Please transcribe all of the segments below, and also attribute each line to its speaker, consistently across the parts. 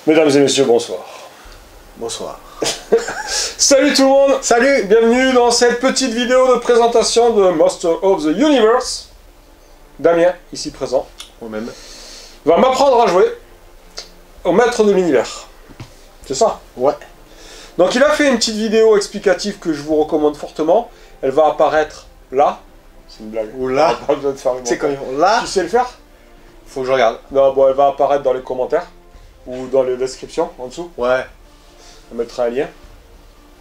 Speaker 1: Mesdames et messieurs, bonsoir.
Speaker 2: Bonsoir.
Speaker 1: Salut tout le monde.
Speaker 2: Salut.
Speaker 1: Bienvenue dans cette petite vidéo de présentation de Master of the Universe. Damien, ici présent,
Speaker 2: Moi-même.
Speaker 1: va m'apprendre à jouer au maître de l'univers. C'est ça?
Speaker 2: Ouais.
Speaker 1: Donc il a fait une petite vidéo explicative que je vous recommande fortement. Elle va apparaître là. C'est une blague.
Speaker 2: Ou là.
Speaker 1: Pas besoin de faire le
Speaker 2: C'est quand
Speaker 1: montage.
Speaker 2: même là.
Speaker 1: Tu sais le faire?
Speaker 2: Faut que je regarde.
Speaker 1: Non, bon, elle va apparaître dans les commentaires ou dans les descriptions en dessous.
Speaker 2: Ouais.
Speaker 1: On mettra un lien.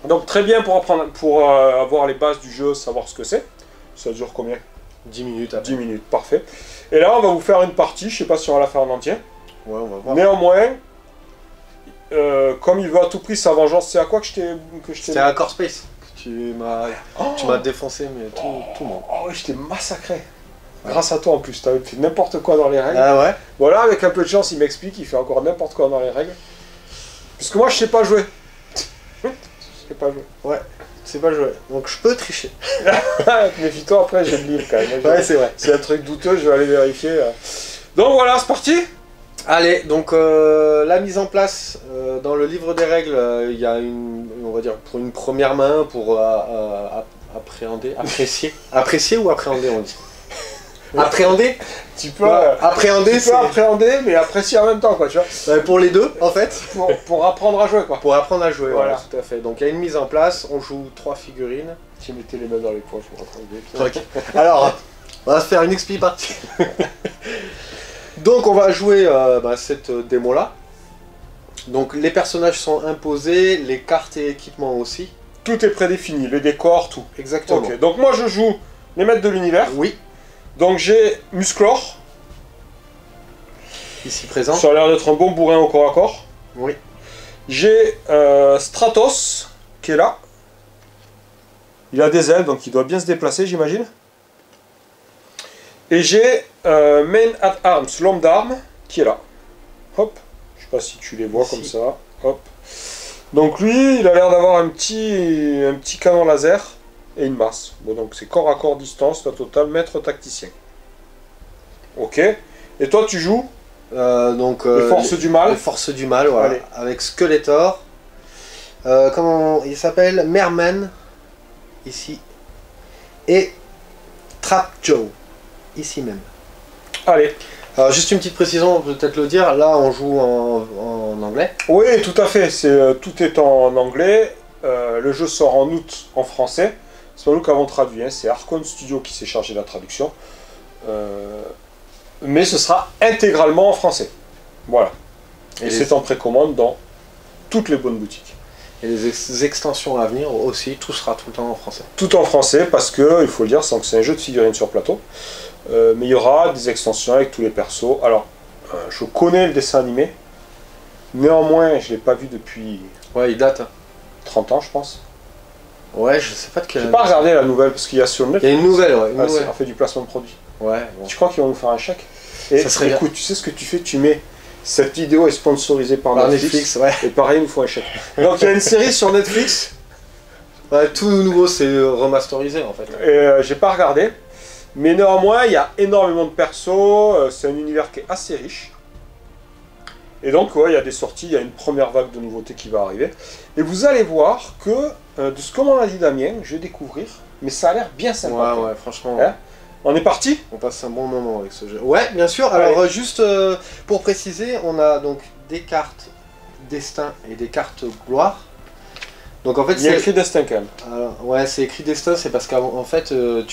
Speaker 1: Donc très bien pour apprendre, pour avoir les bases du jeu, savoir ce que c'est. Ça dure combien?
Speaker 2: 10 minutes après.
Speaker 1: 10 minutes, parfait. Et là on va vous faire une partie, je sais pas si on va la faire en entier.
Speaker 2: Ouais, on va voir.
Speaker 1: Néanmoins, comme il veut à tout prix sa vengeance, c'est à quoi que je t'ai...
Speaker 2: C'était à Core Space. Tu m'as défoncé, mais tout le monde.
Speaker 1: Oh ouais, je t'ai massacré. Ouais. Grâce à toi en plus, t'avais fait n'importe quoi dans les règles.
Speaker 2: Ah ouais.
Speaker 1: Voilà, avec un peu de chance, il m'explique, il fait encore n'importe quoi dans les règles. Parce que moi je sais pas jouer. Je sais pas jouer.
Speaker 2: Ouais. C'est pas joué. Donc je peux tricher.
Speaker 1: Méfie-toi, après j'ai le livre quand même.
Speaker 2: Ouais, c'est vrai.
Speaker 1: C'est un truc douteux, je vais aller vérifier. Donc voilà, c'est parti.
Speaker 2: Allez, donc la mise en place dans le livre des règles, il y a on va dire pour une première main pour appréhender, apprécier ou appréhender on dit. Appréhender.
Speaker 1: Tu peux,
Speaker 2: appréhender,
Speaker 1: tu peux appréhender, mais apprécier en même temps, quoi, tu vois.
Speaker 2: Pour les deux, en fait.
Speaker 1: Pour apprendre à jouer, quoi.
Speaker 2: Pour apprendre à jouer,
Speaker 1: voilà.
Speaker 2: voilà, tout à fait. Donc il y a une mise en place, on joue 3 figurines.
Speaker 1: Tu mettais les mains dans les poches pour apprendre.
Speaker 2: Alors, on va se faire une XP partie. Donc on va jouer cette démo-là. Donc les personnages sont imposés, les cartes et équipements aussi.
Speaker 1: Tout est prédéfini, les décors, tout.
Speaker 2: Exactement.
Speaker 1: Ok, donc moi je joue les maîtres de l'univers.
Speaker 2: Oui.
Speaker 1: Donc j'ai Musclor.
Speaker 2: Ici présent.
Speaker 1: Ça a l'air d'être un bon bourrin au corps à corps.
Speaker 2: Oui.
Speaker 1: J'ai Stratos, qui est là. Il a des ailes, donc il doit bien se déplacer, j'imagine. Et j'ai Main at Arms, l'homme d'armes, qui est là. Hop. Je sais pas si tu les vois
Speaker 2: ici.
Speaker 1: comme ça. Hop. Donc lui, il a l'air d'avoir un petit canon laser et une masse. Bon, donc c'est corps à corps distance, la totale, maître tacticien. Ok. Et toi, tu joues les forces du mal.
Speaker 2: Les forces du mal, voilà.
Speaker 1: Allez.
Speaker 2: Avec Skeletor. Comment il s'appelle? Merman. Ici. Et Trap Joe. Ici même.
Speaker 1: Allez.
Speaker 2: Alors juste une petite précision, on peut peut-être le dire. Là, on joue en anglais.
Speaker 1: Oui, tout à fait. Tout est en anglais. Le jeu sort en août en français. C'est pas nous qui avons traduit, hein. C'est Archon Studio qui s'est chargé de la traduction. Mais ce sera intégralement en français. Voilà. Et c'est en précommande dans toutes les bonnes boutiques.
Speaker 2: Et les extensions à venir aussi, tout sera tout le temps en français.
Speaker 1: Tout en français parce que, il faut le dire, c'est un jeu de figurines sur plateau. Mais il y aura des extensions avec tous les persos. Alors, je connais le dessin animé. Néanmoins, je ne l'ai pas vu depuis...
Speaker 2: Ouais, il date.
Speaker 1: 30 ans, je pense.
Speaker 2: Ouais, je sais pas de quelle...
Speaker 1: J'ai pas regardé la nouvelle parce qu'il y a sur le net.
Speaker 2: Il y a une nouvelle, ouais.
Speaker 1: On fait du placement de produit.
Speaker 2: Ouais. Bon.
Speaker 1: Tu crois qu'ils vont nous faire un chèque? Et
Speaker 2: ça serait
Speaker 1: écoute, tu sais ce que tu fais? Tu mets cette vidéo est sponsorisée par Netflix,
Speaker 2: ouais.
Speaker 1: Et pareil, il nous faut un chèque. Donc il y a une série sur Netflix.
Speaker 2: Ouais, tout nouveau, c'est remasterisé en fait.
Speaker 1: Et j'ai pas regardé. Mais néanmoins, il y a énormément de persos. C'est un univers qui est assez riche. Et donc, ouais, il y a des sorties, il y a une première vague de nouveautés qui va arriver. Et vous allez voir que, de ce qu'on a dit Damien, je vais découvrir, mais ça a l'air bien sympa.
Speaker 2: Ouais, franchement.
Speaker 1: Hein? On est parti?
Speaker 2: On passe un bon moment avec ce jeu. Ouais, bien sûr. Alors, juste pour préciser, on a donc des cartes destin et des cartes gloire. Donc en fait,
Speaker 1: il y a écrit destin quand même.
Speaker 2: Alors, ouais, c'est écrit destin, c'est parce qu'en fait, elle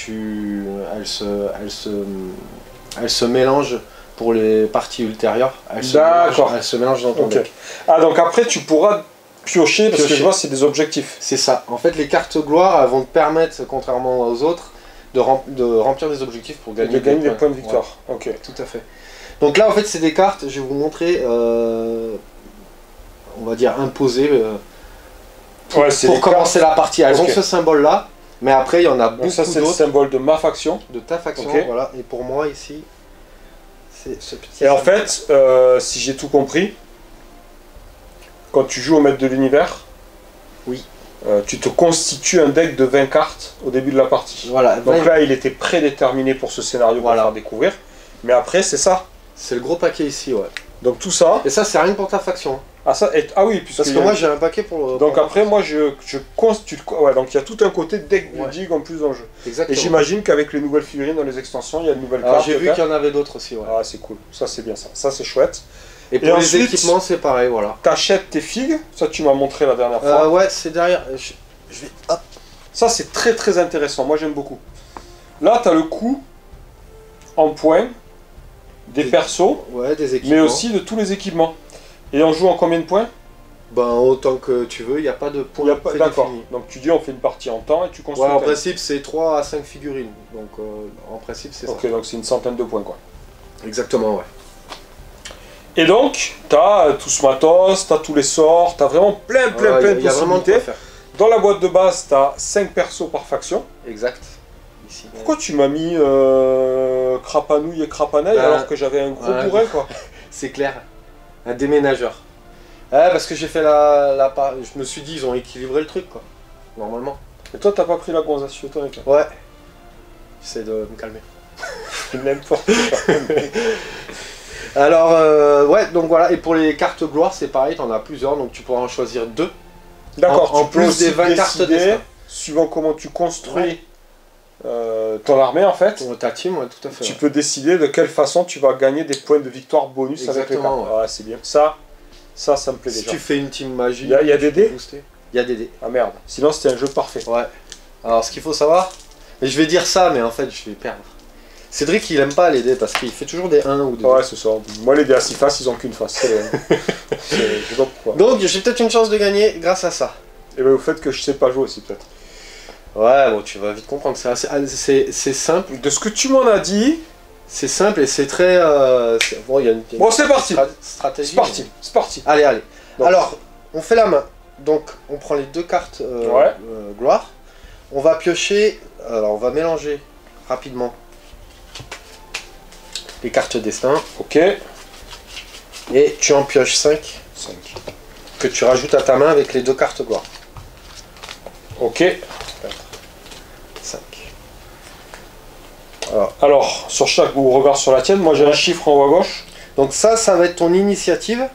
Speaker 2: se mélange. Pour les parties ultérieures,
Speaker 1: D'accord.
Speaker 2: Elle se mélange dans ton deck.
Speaker 1: Ah, donc après tu pourras piocher, parce que je vois c'est des objectifs.
Speaker 2: C'est ça. En fait, les cartes gloire, elles vont te permettre, contrairement aux autres, de remplir des objectifs pour gagner
Speaker 1: des points de victoire.
Speaker 2: Ouais.
Speaker 1: Ok.
Speaker 2: Tout à fait. Donc là, en fait, c'est des cartes, je vais vous montrer, on va dire imposées, pour commencer la partie. Elles ont ce symbole-là, mais après, il y en a beaucoup d'autres.
Speaker 1: Ça, c'est le symbole de ma faction.
Speaker 2: De ta faction, voilà. Et pour moi, ici... Ce petit
Speaker 1: et en fait, si j'ai tout compris, quand tu joues au maître de l'univers,
Speaker 2: oui.
Speaker 1: Tu te constitues un deck de 20 cartes au début de la partie.
Speaker 2: Voilà.
Speaker 1: Donc là, il était prédéterminé pour ce scénario pour faire découvrir. Mais après, c'est ça.
Speaker 2: C'est le gros paquet ici, ouais.
Speaker 1: Donc tout ça...
Speaker 2: Et ça, c'est rien que pour ta faction.
Speaker 1: Ah, ça, ah oui, puisque
Speaker 2: Parce que moi j'ai un paquet pour...
Speaker 1: Donc après, moi, ouais, donc il y a tout un côté deck building en plus dans le jeu.
Speaker 2: Exactement.
Speaker 1: Et j'imagine qu'avec les nouvelles figurines dans les extensions, il y a de nouvelles
Speaker 2: Alors
Speaker 1: cartes.
Speaker 2: j'ai vu qu'il y en avait d'autres aussi, ouais.
Speaker 1: Ah, c'est cool. Ça, c'est bien ça. Ça, c'est chouette.
Speaker 2: Et pour les équipements, c'est pareil, voilà.
Speaker 1: T'achètes tes figues. Ça, tu m'as montré la dernière fois.
Speaker 2: Ouais, c'est derrière. Je vais... Hop.
Speaker 1: Ça, c'est très très intéressant. Moi, j'aime beaucoup. Là, t'as le coût en points des persos,
Speaker 2: ouais, des équipements.
Speaker 1: mais aussi de tous les équipements. Et on joue en combien de points?
Speaker 2: Ben, autant que tu veux, il n'y a pas de points
Speaker 1: D'accord. Donc tu dis on fait une partie en temps et tu construis.
Speaker 2: Ouais, en principe c'est 3 à 5 figurines. Donc en principe c'est ça.
Speaker 1: Ok, donc c'est une centaine de points quoi.
Speaker 2: Exactement, ouais.
Speaker 1: Et donc, tu as tout ce matos, tu as tous les sorts, tu as vraiment plein de possibilités. Dans la boîte de base, tu as 5 persos par faction.
Speaker 2: Exact. Ici,
Speaker 1: pourquoi tu m'as mis Crapanouille et Crapaneille alors que j'avais un gros bourrin quoi?
Speaker 2: C'est clair. Un déménageur. Ouais, parce que j'ai fait je me suis dit, ils ont équilibré le truc, quoi. Normalement.
Speaker 1: Et toi, t'as pas pris la gonzasse tonique?
Speaker 2: Ouais. J'essaie de me calmer.
Speaker 1: N'importe quoi.
Speaker 2: Alors, ouais, donc voilà. Et pour les cartes gloire, c'est pareil, t'en as plusieurs, donc tu pourras en choisir 2.
Speaker 1: D'accord,
Speaker 2: en plus des 20 cartes dessin.
Speaker 1: Suivant comment tu construis ton armée, en fait.
Speaker 2: Ta team, ouais, tout à fait.
Speaker 1: Tu peux décider de quelle façon tu vas gagner des points de victoire bonus avec les cartes. Ouais, c'est bien. Ça me plaît déjà.
Speaker 2: Si tu fais une team magie,
Speaker 1: il y a des dés.
Speaker 2: Il y a des dés.
Speaker 1: Ah merde, sinon c'était un jeu parfait.
Speaker 2: Ouais. Alors ce qu'il faut savoir, et je vais dire ça, mais en fait je vais perdre. Cédric il aime pas les dés parce qu'il fait toujours des 1 ou des 2.
Speaker 1: Ouais, c'est ça. Moi les dés à 6 faces, ils ont qu'une face. Je sais pas pourquoi.
Speaker 2: Donc j'ai peut-être une chance de gagner grâce à ça.
Speaker 1: Et bien au fait que je sais pas jouer aussi peut-être.
Speaker 2: Ouais, bon tu vas vite comprendre, c'est simple.
Speaker 1: De ce que tu m'en as dit...
Speaker 2: C'est simple et c'est très... Bon, il y a une
Speaker 1: c'est parti.
Speaker 2: Stratégie.
Speaker 1: C'est parti.
Speaker 2: Allez.
Speaker 1: Donc.
Speaker 2: Alors, on fait la main. Donc, on prend les 2 cartes gloire. On va piocher... Alors, on va mélanger rapidement les cartes destin.
Speaker 1: Ok.
Speaker 2: Et tu en pioches 5. Que tu rajoutes à ta main avec les 2 cartes gloire.
Speaker 1: Ok.
Speaker 2: 4, 5.
Speaker 1: Alors, sur chaque, ou regarde sur la tienne, moi j'ai un chiffre en haut à gauche.
Speaker 2: Donc ça va être ton initiative.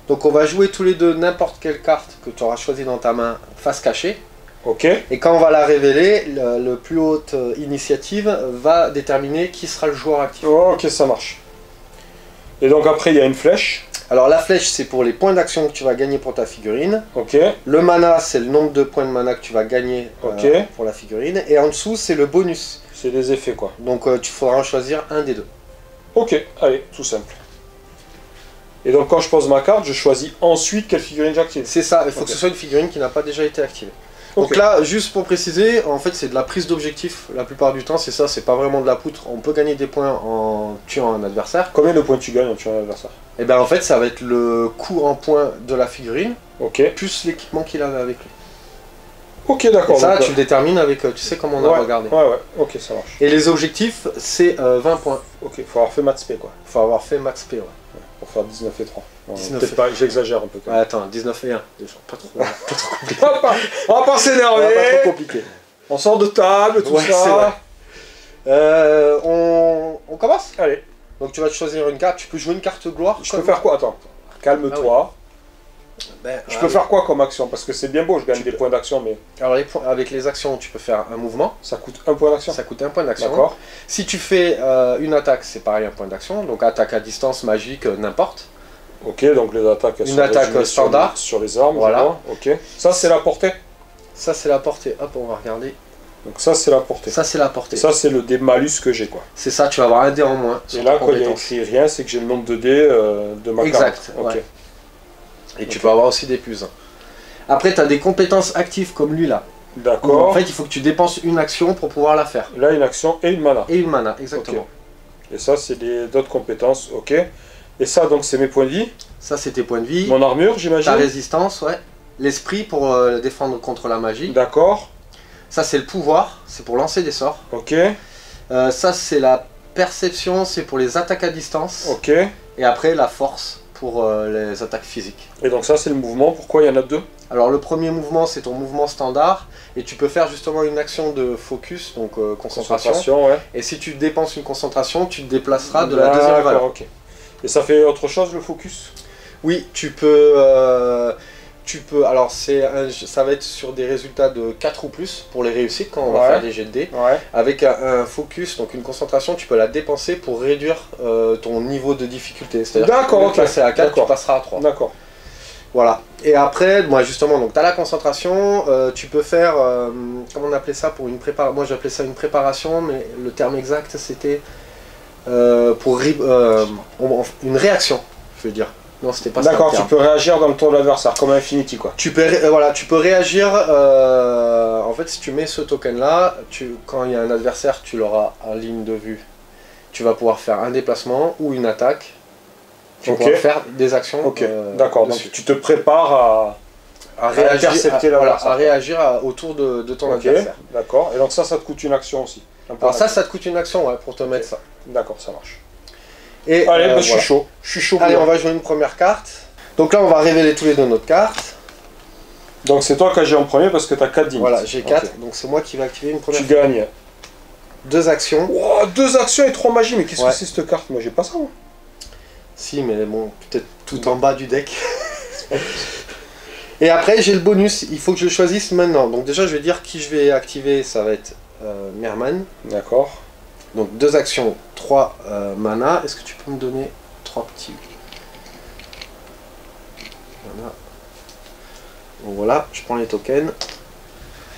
Speaker 2: Donc on va jouer tous les deux n'importe quelle carte que tu auras choisie dans ta main face cachée.
Speaker 1: Ok.
Speaker 2: Et quand on va la révéler, le plus haute initiative va déterminer qui sera le joueur actif.
Speaker 1: Oh, ok, ça marche. Et donc après il y a une flèche.
Speaker 2: Alors la flèche c'est pour les points d'action que tu vas gagner pour ta figurine.
Speaker 1: Ok.
Speaker 2: Le mana c'est le nombre de points de mana que tu vas gagner pour la figurine. Et en dessous c'est le bonus.
Speaker 1: C'est des effets quoi.
Speaker 2: Donc tu faudras en choisir un des 2.
Speaker 1: Ok, allez, tout simple. Et donc quand je pose ma carte, je choisis ensuite quelle figurine j'active.
Speaker 2: C'est ça, il faut que ce soit une figurine qui n'a pas déjà été activée. Donc là, juste pour préciser, en fait c'est de la prise d'objectif. La plupart du temps c'est ça, c'est pas vraiment de la poutre. On peut gagner des points en tuant un adversaire.
Speaker 1: Combien de points tu gagnes en tuant un adversaire?
Speaker 2: Et bien en fait ça va être le coût en points de la figurine, plus l'équipement qu'il avait avec lui.
Speaker 1: Ok, d'accord.
Speaker 2: Ça, tu le détermines avec, tu sais comment on a regardé.
Speaker 1: Ouais, ok, ça marche.
Speaker 2: Et les objectifs, c'est 20 points.
Speaker 1: Ok, faut avoir fait maths P quoi.
Speaker 2: Faut avoir fait max P, ouais.
Speaker 1: Pour faire 19 et 3.
Speaker 2: Peut-être
Speaker 1: pas, j'exagère un peu.
Speaker 2: Ouais, attends, 19 et 1, déjà, pas trop compliqué.
Speaker 1: On va pas s'énerver.
Speaker 2: Pas trop compliqué.
Speaker 1: On sort de table, tout ça.
Speaker 2: On commence?
Speaker 1: Allez.
Speaker 2: Donc tu vas te choisir une carte, tu peux jouer une carte gloire.
Speaker 1: Je peux faire quoi? Attends, calme-toi. Je peux faire quoi comme action? Parce que c'est bien beau, je gagne des points d'action, mais...
Speaker 2: Alors avec les actions, tu peux faire un mouvement.
Speaker 1: Ça coûte un point d'action?
Speaker 2: Ça coûte un point d'action.
Speaker 1: D'accord.
Speaker 2: Si tu fais une attaque, c'est pareil, un point d'action. Donc attaque à distance, magique, n'importe.
Speaker 1: Ok, donc les attaques...
Speaker 2: Une attaque standard.
Speaker 1: Sur les armes,
Speaker 2: voilà.
Speaker 1: Ok. Ça, c'est la portée?
Speaker 2: Ça, c'est la portée. Hop, on va regarder.
Speaker 1: Donc ça, c'est la portée.
Speaker 2: Ça, c'est la portée.
Speaker 1: Ça, c'est le dé malus que j'ai, quoi.
Speaker 2: C'est ça, tu vas avoir un dé en moins.
Speaker 1: Et là, quand il y a écrit rien, c'est que j'ai le nombre de dés de ma carte.
Speaker 2: Exact, ouais. Et tu peux avoir aussi des plus 1. Après, tu as des compétences actives comme lui là.
Speaker 1: D'accord.
Speaker 2: En fait, il faut que tu dépenses une action pour pouvoir la faire.
Speaker 1: Là, une action et une mana.
Speaker 2: Et une mana, exactement.
Speaker 1: Okay. Et ça, c'est d'autres compétences, ok. Et ça, donc, c'est mes points de vie.
Speaker 2: Ça, c'est tes points de vie.
Speaker 1: Mon armure, j'imagine.
Speaker 2: Ta résistance, ouais. L'esprit pour défendre contre la magie.
Speaker 1: D'accord.
Speaker 2: Ça, c'est le pouvoir, c'est pour lancer des sorts.
Speaker 1: Ok.
Speaker 2: Ça, c'est la perception, c'est pour les attaques à distance.
Speaker 1: Ok.
Speaker 2: Et après, la force pour les attaques physiques.
Speaker 1: Et donc ça, c'est le mouvement. Pourquoi il y en a 2?
Speaker 2: Alors le premier mouvement, c'est ton mouvement standard, et tu peux faire justement une action de focus, donc concentration.
Speaker 1: Ouais.
Speaker 2: Et si tu dépenses une concentration, tu te déplaceras de la deuxième valeur.
Speaker 1: Ok. Et ça fait autre chose, le focus?
Speaker 2: Oui, tu peux... alors ça va être sur des résultats de 4 ou plus pour les réussites quand on va faire des jets de dés.
Speaker 1: Ouais.
Speaker 2: Avec un focus, donc une concentration, tu peux la dépenser pour réduire ton niveau de difficulté. C'est-à-dire que tu passer à 4, tu passeras à 3.
Speaker 1: D'accord.
Speaker 2: Voilà. Et après, moi justement, donc tu as la concentration, tu peux faire, comment on appelait ça pour une préparation? Moi j'appelais ça une préparation, mais le terme exact c'était pour une réaction, je veux dire. Non, c'était pas ça.
Speaker 1: D'accord, tu peux réagir dans le tour de l'adversaire, comme Infinity quoi.
Speaker 2: Tu peux, voilà, tu peux réagir, en fait si tu mets ce token là, quand il y a un adversaire, tu l'auras en ligne de vue. Tu vas pouvoir faire un déplacement ou une attaque. Tu vas pouvoir faire des actions.
Speaker 1: Ok, d'accord, donc tu te prépares à
Speaker 2: réagir autour de ton adversaire.
Speaker 1: D'accord, et donc ça te coûte une action aussi.
Speaker 2: Alors ça te coûte une action, ouais, pour te mettre ça.
Speaker 1: D'accord, ça marche.
Speaker 2: Et
Speaker 1: allez, je suis chaud. Je suis chaud.
Speaker 2: Allez, on va jouer une première carte. Donc là, on va révéler tous les deux notre carte.
Speaker 1: Donc c'est toi qui agis en premier parce que tu as 4 dynamites.
Speaker 2: Voilà, j'ai 4, donc c'est moi qui vais activer une première
Speaker 1: carte. Tu gagnes
Speaker 2: 2 actions.
Speaker 1: Wow, 2 actions et 3 magies, mais qu'est-ce que c'est cette carte? Moi j'ai pas ça. Moi.
Speaker 2: Si, mais bon, peut-être tout en bas du deck. Et après, j'ai le bonus, il faut que je le choisisse maintenant. Donc déjà, je vais dire qui je vais activer, ça va être Merman.
Speaker 1: D'accord.
Speaker 2: Donc 2 actions, 3 mana. Est-ce que tu peux me donner 3 petits? Voilà. Donc voilà, je prends les tokens.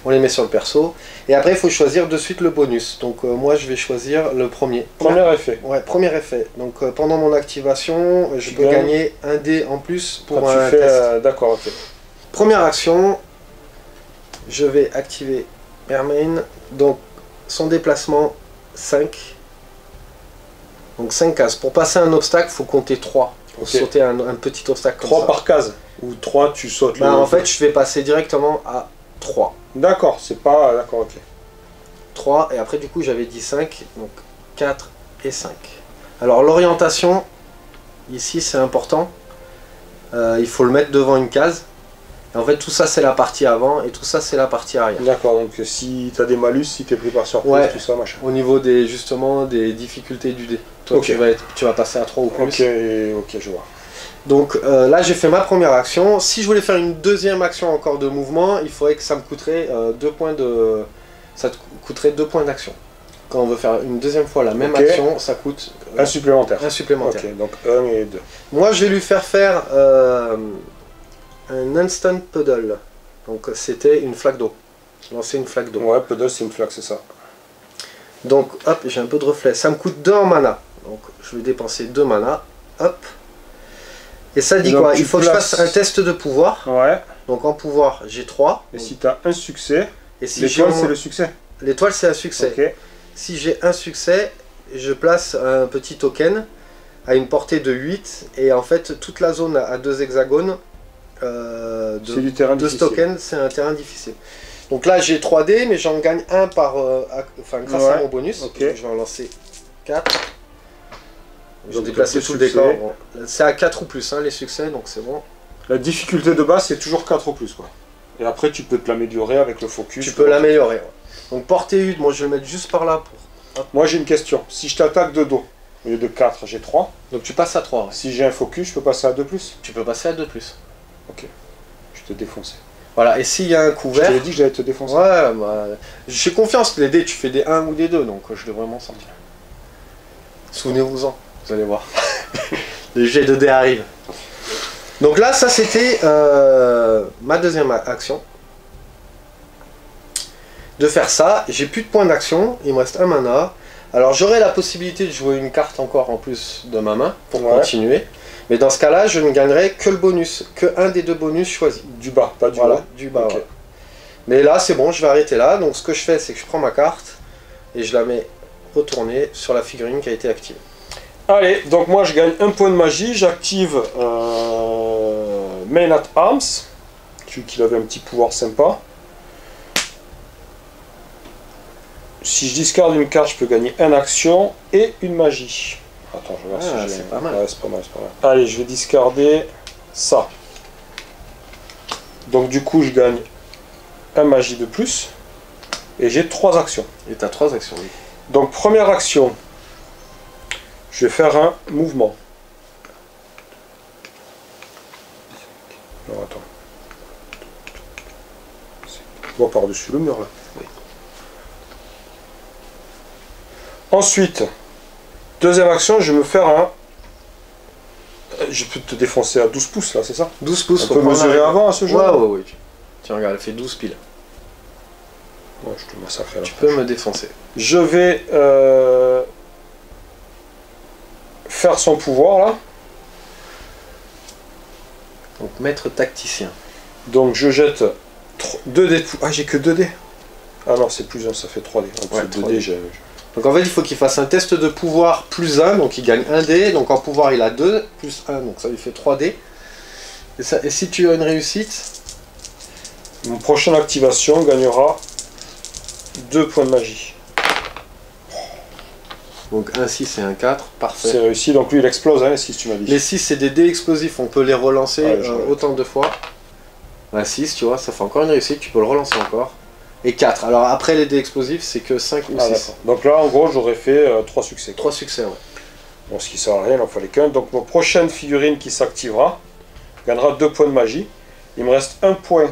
Speaker 2: On les met sur le perso. Et après, il faut choisir de suite le bonus. Donc moi, je vais choisir le premier.
Speaker 1: Premier effet.
Speaker 2: Ouais, premier effet. Donc pendant mon activation, je peux gagner un dé en plus pour un test.
Speaker 1: D'accord, ok.
Speaker 2: Première action, je vais activer Mermain. Donc son déplacement 5. Donc 5 cases. Pour passer un obstacle, il faut compter 3. Pour sauter un petit obstacle comme
Speaker 1: 3
Speaker 2: ça.
Speaker 1: 3 par case. Ou 3, tu sautes.
Speaker 2: En fait, je vais passer directement à 3.
Speaker 1: D'accord, c'est pas... D'accord, ok.
Speaker 2: 3, et après du coup j'avais dit 5, donc 4 et 5. Alors l'orientation, ici c'est important. Il faut le mettre devant une case. Et en fait tout ça c'est la partie avant et tout ça c'est la partie arrière.
Speaker 1: D'accord, donc si tu as des malus, si tu es pris par surprise, tout ça, machin.
Speaker 2: Au niveau justement des difficultés du dé. Toi tu vas passer à 3 ou plus.
Speaker 1: Ok, je vois.
Speaker 2: Donc là j'ai fait ma première action. Si je voulais faire une deuxième action encore de mouvement, il faudrait que ça me coûterait 2 points de... Ça te coûterait 2 points d'action. Quand on veut faire une deuxième fois la même action, ça coûte...
Speaker 1: un supplémentaire.
Speaker 2: Un supplémentaire.
Speaker 1: Ok, donc 1 et 2.
Speaker 2: Moi je vais lui faire un instant puddle. Donc c'était une flaque d'eau. Lancer une flaque d'eau.
Speaker 1: Ouais, puddle c'est une flaque, c'est ça.
Speaker 2: Donc hop, j'ai un peu de reflet. Ça me coûte 2 en mana. Donc je vais dépenser 2 mana. Hop. Et ça dit quoi? Il faut que je fasse un test de pouvoir.
Speaker 1: Ouais.
Speaker 2: Donc en pouvoir, j'ai 3.
Speaker 1: Et si tu as un succès,
Speaker 2: et si
Speaker 1: l'étoile c'est le succès.
Speaker 2: L'étoile c'est un succès.
Speaker 1: Okay.
Speaker 2: Si j'ai un succès, je place un petit token à une portée de 8. Et en fait, toute la zone à 2 hexagones
Speaker 1: du terrain
Speaker 2: de ce token, c'est un terrain difficile. Donc là j'ai 3 dés, mais j'en gagne un grâce à mon bonus.
Speaker 1: Okay.
Speaker 2: Je vais en lancer 4. J'ai déplacé tout le décor. Bon. C'est à 4 ou plus, hein, les succès, donc c'est bon.
Speaker 1: La difficulté de base, c'est toujours 4 ou plus, quoi. Et après, tu peux te l'améliorer avec le focus.
Speaker 2: Tu peux l'améliorer, ouais. Donc portée 8, moi je vais le mettre juste par là.
Speaker 1: Moi j'ai une question. Si je t'attaque de dos, au lieu de 4, j'ai 3.
Speaker 2: Donc tu passes à 3. Ouais.
Speaker 1: Si j'ai un focus, je peux passer à 2 plus.
Speaker 2: Tu peux passer à 2 plus.
Speaker 1: Ok. Je te défoncer.
Speaker 2: Voilà, et s'il y a un couvert...
Speaker 1: Je t'avais dit que j'allais te défoncer.
Speaker 2: Ouais, bah, j'ai confiance que les dés, tu fais des 1 ou des 2, donc je devrais m'en sortir. Souvenez-vous-en. Vous allez voir. Le jet de dés arrive. Donc là, ça c'était ma deuxième action. De faire ça, j'ai plus de points d'action, il me reste un mana. Alors j'aurai la possibilité de jouer une carte encore en plus de ma main pour continuer. Mais dans ce cas-là, je ne gagnerai que le bonus, que un des 2 bonus choisis.
Speaker 1: Du bas, pas du haut.
Speaker 2: Du bas. Okay. Ouais. Mais là, c'est bon, je vais arrêter là. Donc ce que je fais, c'est que je prends ma carte et je la mets retournée sur la figurine qui a été activée.
Speaker 1: Allez, donc moi je gagne 1 point de magie, j'active Main at Arms, qu'il avait un petit pouvoir sympa. Si je discarde une carte, je peux gagner 1 action et une magie. Attends, je vais voir si j'ai...
Speaker 2: C'est pas mal.
Speaker 1: Ouais, c'est pas mal, c'est pas mal. Allez, je vais discarder ça. Donc du coup, je gagne 1 magie de plus et j'ai 3 actions.
Speaker 2: Et tu as 3 actions, oui.
Speaker 1: Donc première action. Je vais faire un mouvement. Alors attends. On va par-dessus le mur là.
Speaker 2: Oui.
Speaker 1: Ensuite, deuxième action, je vais me faire un. Je peux te défoncer à 12 pouces là, c'est ça?
Speaker 2: 12 pouces.
Speaker 1: On peut mesurer avant à ce jeu?
Speaker 2: Ouais. Tiens, regarde, elle fait 12 piles.
Speaker 1: Ouais, je te massacre là.
Speaker 2: Tu peux me défoncer.
Speaker 1: Je vais faire son pouvoir là.
Speaker 2: Donc, maître tacticien.
Speaker 1: Donc je jette 2 dés de pouvoir. Ah, j'ai que 2 dés. Ah non, c'est plus 1, ça fait 3 dés. Donc
Speaker 2: Ouais,
Speaker 1: 2
Speaker 2: 3
Speaker 1: dés,
Speaker 2: dés. Donc en fait, il faut qu'il fasse un test de pouvoir plus 1, donc il gagne 1 dé. Donc en pouvoir, il a 2, plus 1, donc ça lui fait 3 dés. Et si tu as une réussite,
Speaker 1: Mon prochaine activation gagnera 2 points de magie.
Speaker 2: donc un 6 et un 4, parfait.
Speaker 1: C'est réussi, donc lui il explose, hein, les 6 tu m'as dit.
Speaker 2: Les 6, c'est des dés explosifs, on peut les relancer
Speaker 1: Ouais, je vois.
Speaker 2: autant de fois. Un 6, tu vois, ça fait encore une réussite, tu peux le relancer encore. Et 4. Alors après les dés explosifs, c'est que 5 ou 6.
Speaker 1: Ah, d'accord. Donc là en gros j'aurais fait 3 succès.
Speaker 2: 3 succès, ouais.
Speaker 1: Bon, ce qui sert à rien, il en fallait qu'un. Donc ma prochaine figurine qui s'activera gagnera 2 points de magie. Il me reste 1 point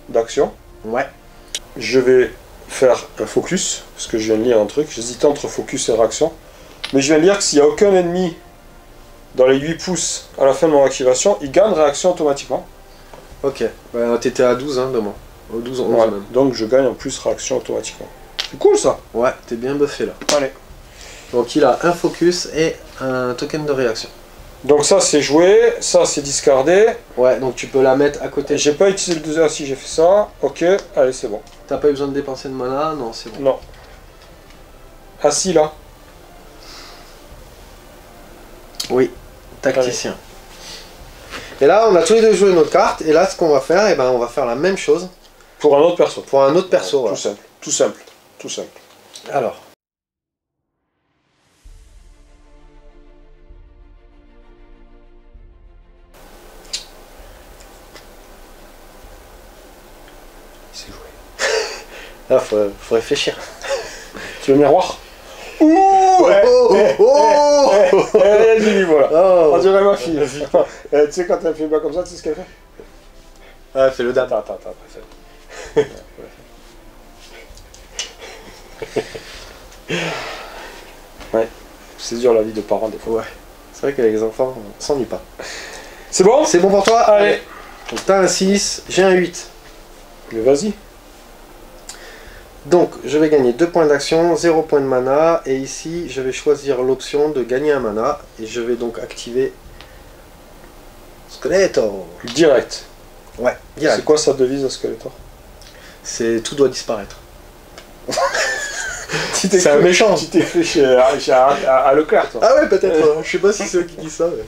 Speaker 1: d'action.
Speaker 2: Ouais.
Speaker 1: Je vais faire un focus, parce que je viens de lire un truc. J'hésitais entre focus et réaction. Mais je viens de lire que s'il n'y a aucun ennemi dans les 8 pouces à la fin de mon activation, il gagne réaction automatiquement.
Speaker 2: Ok. Bah, t'étais à 12, hein, demain. Au 12, 11
Speaker 1: Ouais,
Speaker 2: même.
Speaker 1: donc je gagne en plus réaction automatiquement. C'est cool ça.
Speaker 2: Ouais, t'es bien buffé là.
Speaker 1: Allez.
Speaker 2: Donc il a un focus et un token de réaction.
Speaker 1: Donc ça c'est joué, ça c'est discardé.
Speaker 2: Ouais, donc tu peux la mettre à côté.
Speaker 1: J'ai pas utilisé le deuxième. Ah si, j'ai fait ça. Ok, allez, c'est bon.
Speaker 2: T'as pas eu besoin de dépenser de mana? Non, c'est bon.
Speaker 1: Non. Ah si, là.
Speaker 2: Oui, tacticien. Et là, on a tous les deux joué notre carte. Et là, ce qu'on va faire, eh ben, on va faire la même chose
Speaker 1: Pour un autre perso.
Speaker 2: pour un autre perso.
Speaker 1: Tout
Speaker 2: Voilà.
Speaker 1: simple, tout simple, tout simple.
Speaker 2: Alors.
Speaker 1: C'est joué.
Speaker 2: Là, faut réfléchir.
Speaker 1: Tu veux le miroir? Ouh ouais, Julie, voilà.
Speaker 2: Oh.
Speaker 1: On dirait ma fille. Tu sais, quand elle fait pas comme ça, tu sais ce qu'elle fait?
Speaker 2: Ah, fais le dame.
Speaker 1: Attends, fais. Ouais, c'est dur la vie de parents des fois.
Speaker 2: Ouais. C'est vrai qu'avec les enfants, on s'ennuie pas.
Speaker 1: C'est bon?
Speaker 2: C'est bon pour toi?
Speaker 1: Allez.
Speaker 2: Donc t'as un 6, j'ai un 8.
Speaker 1: Mais vas-y.
Speaker 2: Donc je vais gagner 2 points d'action, 0 points de mana. Et ici, je vais choisir l'option de gagner un mana. Et je vais donc activer Skeletor.
Speaker 1: Direct.
Speaker 2: Ouais,
Speaker 1: C'est
Speaker 2: direct.
Speaker 1: quoi sa devise à Skeletor?
Speaker 2: C'est tout doit disparaître.
Speaker 1: C'est
Speaker 2: un méchant.
Speaker 1: Tu t'es fait à Leclerc, toi.
Speaker 2: Ah ouais, peut-être. Je sais pas si c'est eux qui disent ça. Mais...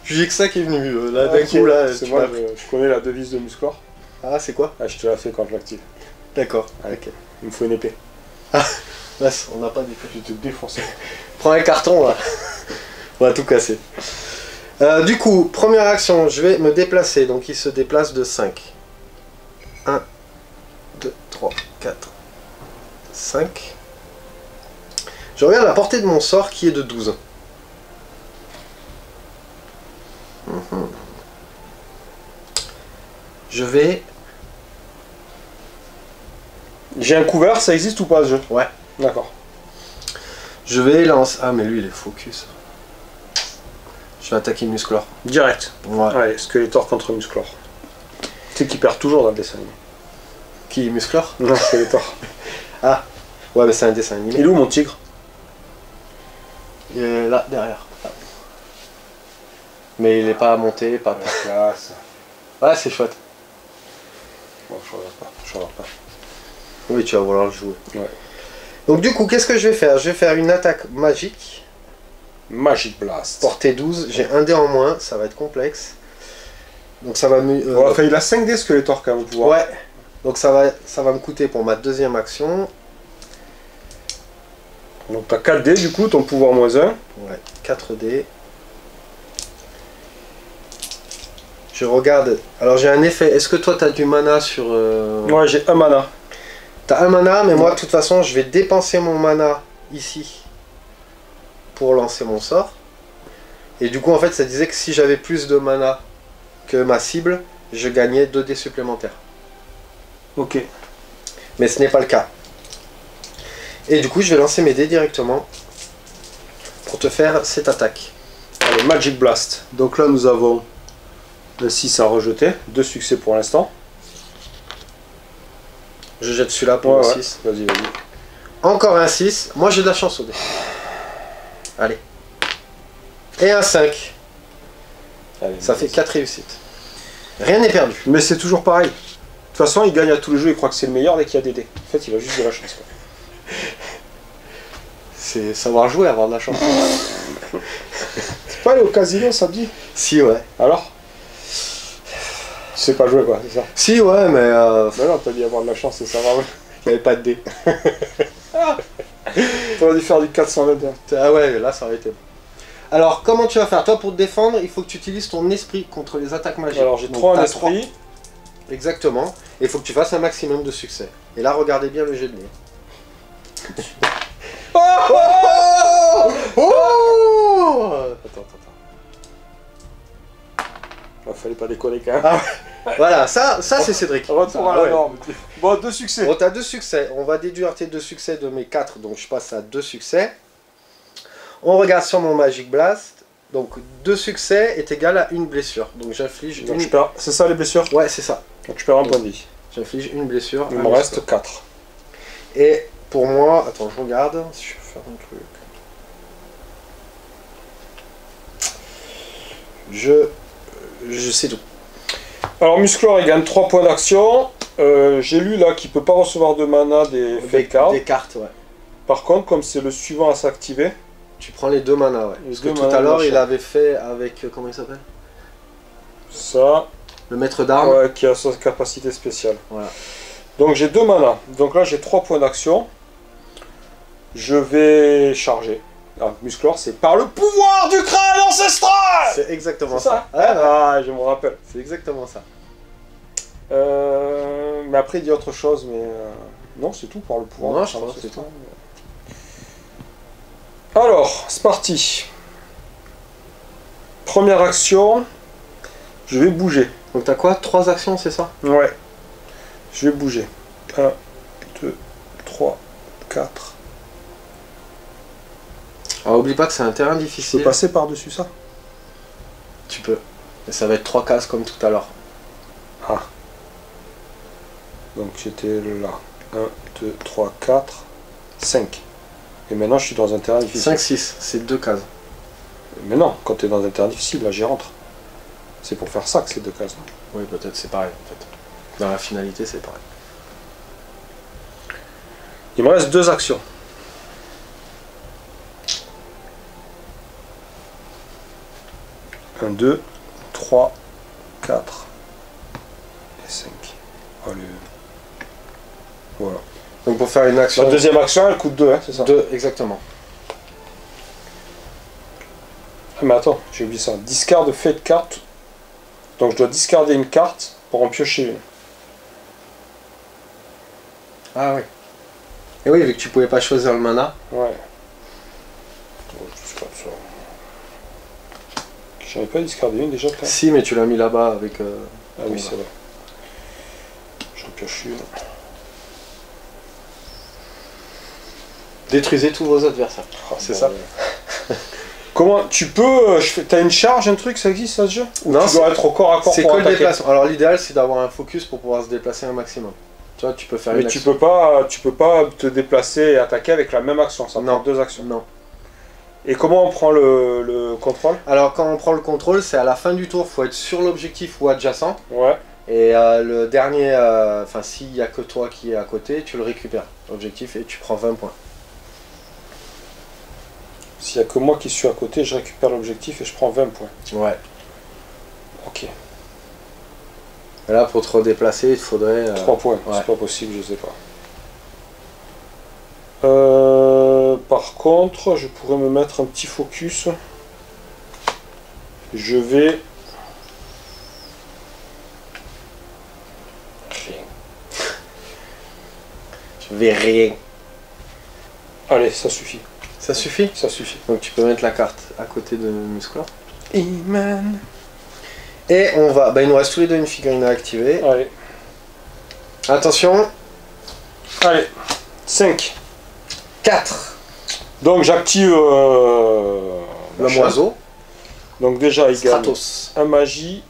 Speaker 2: J'ai que ça qui est venu. Là, d'un
Speaker 1: Ok,
Speaker 2: coup, là,
Speaker 1: c'est
Speaker 2: tu
Speaker 1: moi,
Speaker 2: m'as-
Speaker 1: je connais la devise de Musclor.
Speaker 2: Ah, c'est quoi?
Speaker 1: Ah, je te la fais quand je l'active.
Speaker 2: D'accord.
Speaker 1: Allez.
Speaker 2: Ok.
Speaker 1: Il me faut une épée.
Speaker 2: Là, on n'a pas d'épée.
Speaker 1: Je vais te défoncer.
Speaker 2: Prends un carton, là. On va tout casser. Du coup, première action, je vais me déplacer. Donc, il se déplace de 5. 1, 2, 3, 4, 5. Je regarde la portée de mon sort qui est de 12. Mhm. Je vais...
Speaker 1: J'ai un couvert, ça existe ou pas ce jeu?
Speaker 2: Ouais.
Speaker 1: D'accord.
Speaker 2: Je vais lancer... Ah, mais lui, il est focus. Je vais attaquer Musclor.
Speaker 1: Direct.
Speaker 2: Ouais.
Speaker 1: Allez, Skeletor contre Musclor. Tu sais qu'il perd toujours dans le dessin animé.
Speaker 2: Qui, Musclor?
Speaker 1: Non, Skeletor.
Speaker 2: Ah. Ouais, mais c'est un dessin animé.
Speaker 1: Il est où mon tigre?
Speaker 2: Il est là, derrière. Mais il est pas monté, pas...
Speaker 1: Classe.
Speaker 2: Ouais, c'est chouette.
Speaker 1: Bon, je regarde pas. Je regarde pas.
Speaker 2: Oui, tu vas vouloir le jouer.
Speaker 1: Ouais.
Speaker 2: Donc du coup, qu'est-ce que je vais faire? Je vais faire une attaque magique.
Speaker 1: Magic Blast.
Speaker 2: Portée 12. J'ai un dé en moins, ça va être complexe. Donc ça va me...
Speaker 1: Ouais, enfin, il a 5 dés Skeletor quand même, pouvoir.
Speaker 2: Ouais. Donc ça va me coûter pour ma deuxième action.
Speaker 1: Donc t'as 4 dés du coup, ton pouvoir -1.
Speaker 2: Ouais, 4 dés. Je regarde. Alors j'ai un effet. Est-ce que toi tu as du mana sur...
Speaker 1: Ouais, j'ai un mana.
Speaker 2: T'as un mana, mais moi de toute façon je vais dépenser mon mana ici pour lancer mon sort. Et du coup en fait ça disait que si j'avais plus de mana que ma cible, je gagnais 2 dés supplémentaires.
Speaker 1: Ok.
Speaker 2: Mais ce n'est pas le cas. Et du coup, je vais lancer mes dés directement pour te faire cette attaque.
Speaker 1: Allez, Magic Blast. Donc là, nous avons le 6 à rejeter. 2 succès pour l'instant.
Speaker 2: Je jette celui-là pour le 6.
Speaker 1: Vas-y, vas-y.
Speaker 2: Encore un 6. Moi, j'ai de la chance au dé. Allez. Et un 5.
Speaker 1: Allez,
Speaker 2: ça fait 4 réussites. Rien n'est perdu.
Speaker 1: Mais c'est toujours pareil. De toute façon, il gagne à tous les jeux, il croit que c'est le meilleur dès qu'il y a des dés. En fait, il a juste de la chance.
Speaker 2: C'est savoir jouer, avoir de la chance.
Speaker 1: C'est pas aller au casino, ça te dit?
Speaker 2: Si, ouais.
Speaker 1: Alors? Tu sais pas jouer, quoi, c'est ça?
Speaker 2: Si, ouais, mais...
Speaker 1: Mais non, t'as dit avoir de la chance, c'est savoir jouer.
Speaker 2: Il n'y avait pas de dés.
Speaker 1: T'aurais dû faire du 421.
Speaker 2: Ah ouais, là, ça aurait été... Alors, comment tu vas faire? Toi, pour te défendre, il faut que tu utilises ton esprit contre les attaques magiques.
Speaker 1: Alors, j'ai 3 en esprit.
Speaker 2: Exactement. Et il faut que tu fasses un maximum de succès. Et là, regardez bien le jet de dés.
Speaker 1: Oh, oh,
Speaker 2: Oh
Speaker 1: attends. Il fallait pas déconner quand même.
Speaker 2: Ah, voilà, ça c'est Cédric.
Speaker 1: Retour à la norme. Bon, 2 succès.
Speaker 2: Bon, t'as 2 succès. On va déduire tes 2 succès de mes 4, donc je passe à 2 succès. On regarde sur mon Magic Blast. Donc 2 succès est égal à une blessure. Donc j'inflige une...
Speaker 1: C'est ça les blessures?
Speaker 2: Ouais, c'est ça.
Speaker 1: Donc je perds un point de vie.
Speaker 2: J'inflige une blessure.
Speaker 1: Il me reste 4.
Speaker 2: Et pour moi... Attends, je regarde si je peux faire un truc. Je sais tout.
Speaker 1: Alors Musclor il gagne 3 points d'action. J'ai lu là qu'il peut pas recevoir de mana des fake cards.
Speaker 2: Des cartes, ouais.
Speaker 1: Par contre, comme c'est le suivant à s'activer,
Speaker 2: tu prends les 2 manas, ouais. Parce que tout à l'heure il avait fait avec... Comment il s'appelle?
Speaker 1: Ça.
Speaker 2: Le maître d'armes.
Speaker 1: Ouais, qui a sa capacité spéciale.
Speaker 2: Voilà.
Speaker 1: Donc j'ai 2 manas. Donc là j'ai 3 points d'action. Je vais charger. Alors, Musclor, c'est par le pouvoir du crâne ancestral.
Speaker 2: C'est exactement
Speaker 1: ça.
Speaker 2: Ouais, ouais.
Speaker 1: Ah, je me rappelle.
Speaker 2: C'est exactement ça.
Speaker 1: Mais après il dit autre chose, mais non, c'est tout par le pouvoir.
Speaker 2: Non, je pense que c'est tout.
Speaker 1: Alors, c'est parti. Première action, je vais bouger.
Speaker 2: Donc t'as quoi? 3 actions, c'est ça?
Speaker 1: Ouais. Je vais bouger. 1, 2, 3, 4.
Speaker 2: Alors oublie pas que c'est un terrain
Speaker 1: Je
Speaker 2: difficile.
Speaker 1: peux passer par-dessus ça?
Speaker 2: Tu peux. Et ça va être 3 cases comme tout à l'heure.
Speaker 1: Ah. Donc j'étais là. 1, 2, 3, 4, 5. Et maintenant je suis dans un terrain difficile.
Speaker 2: 5, 6, c'est 2 cases.
Speaker 1: Mais non, quand tu es dans un terrain difficile, là j'y rentre. C'est pour faire ça que c'est 2 cases.
Speaker 2: Oui, peut-être c'est pareil en fait. Dans la finalité, c'est pareil.
Speaker 1: Il me reste 2 actions. 1, 2, 3, 4 et 5. Allez. Voilà.
Speaker 2: Donc pour faire une action...
Speaker 1: La deuxième action, elle coûte 2, hein, c'est ça?
Speaker 2: 2, exactement.
Speaker 1: Ah mais attends, j'ai oublié ça. Discard de fate card. Donc je dois discarder une carte pour en piocher une.
Speaker 2: Ah oui. Et oui, vu que tu pouvais pas choisir le mana.
Speaker 1: Ouais. Discard ça. J'avais pas discardé une déjà, toi?
Speaker 2: Si, mais tu l'as mis là-bas avec...
Speaker 1: Ah oui, c'est vrai. J'en pioche une.
Speaker 2: Détruisez tous vos adversaires.
Speaker 1: Ah,
Speaker 2: c'est
Speaker 1: bon,
Speaker 2: ça.
Speaker 1: ouais. Comment tu peux... T'as une charge, un truc, ça existe ça ce jeu? Ou
Speaker 2: non,
Speaker 1: tu dois être au corps à corps
Speaker 2: c'est
Speaker 1: pour
Speaker 2: que le
Speaker 1: attaquer?
Speaker 2: déplacement. Alors l'idéal c'est d'avoir un focus pour pouvoir se déplacer un maximum. Tu vois, tu peux faire
Speaker 1: Mais
Speaker 2: une
Speaker 1: tu
Speaker 2: action.
Speaker 1: peux pas te déplacer et attaquer avec la même action, ça prend 2 actions.
Speaker 2: Non.
Speaker 1: Et comment on prend le contrôle?
Speaker 2: Alors quand on prend le contrôle, c'est à la fin du tour, faut être sur l'objectif ou adjacent.
Speaker 1: Ouais.
Speaker 2: Et le dernier, enfin s'il n'y a que toi qui est à côté, tu le récupères, l'objectif, et tu prends 20 points.
Speaker 1: S'il n'y a que moi qui suis à côté, je récupère l'objectif et je prends 20 points.
Speaker 2: Ouais.
Speaker 1: Ok.
Speaker 2: Et là pour te redéplacer, il te faudrait...
Speaker 1: 3 points,
Speaker 2: ouais.
Speaker 1: c'est pas possible, je sais pas. Par contre, je pourrais me mettre un petit focus. Je vais... Rien.
Speaker 2: Je vais rien.
Speaker 1: Allez, ça suffit.
Speaker 2: Ça suffit?
Speaker 1: Ça suffit.
Speaker 2: Donc tu peux mettre la carte à côté de Musclor.
Speaker 1: Iman.
Speaker 2: Et on va... Bah, il nous reste tous les deux une figurine à activer.
Speaker 1: Allez.
Speaker 2: Attention.
Speaker 1: Allez. 5.
Speaker 2: 4.
Speaker 1: Donc j'active
Speaker 2: L'homme oiseau.
Speaker 1: Donc déjà il gagne
Speaker 2: Stratos.
Speaker 1: un magie.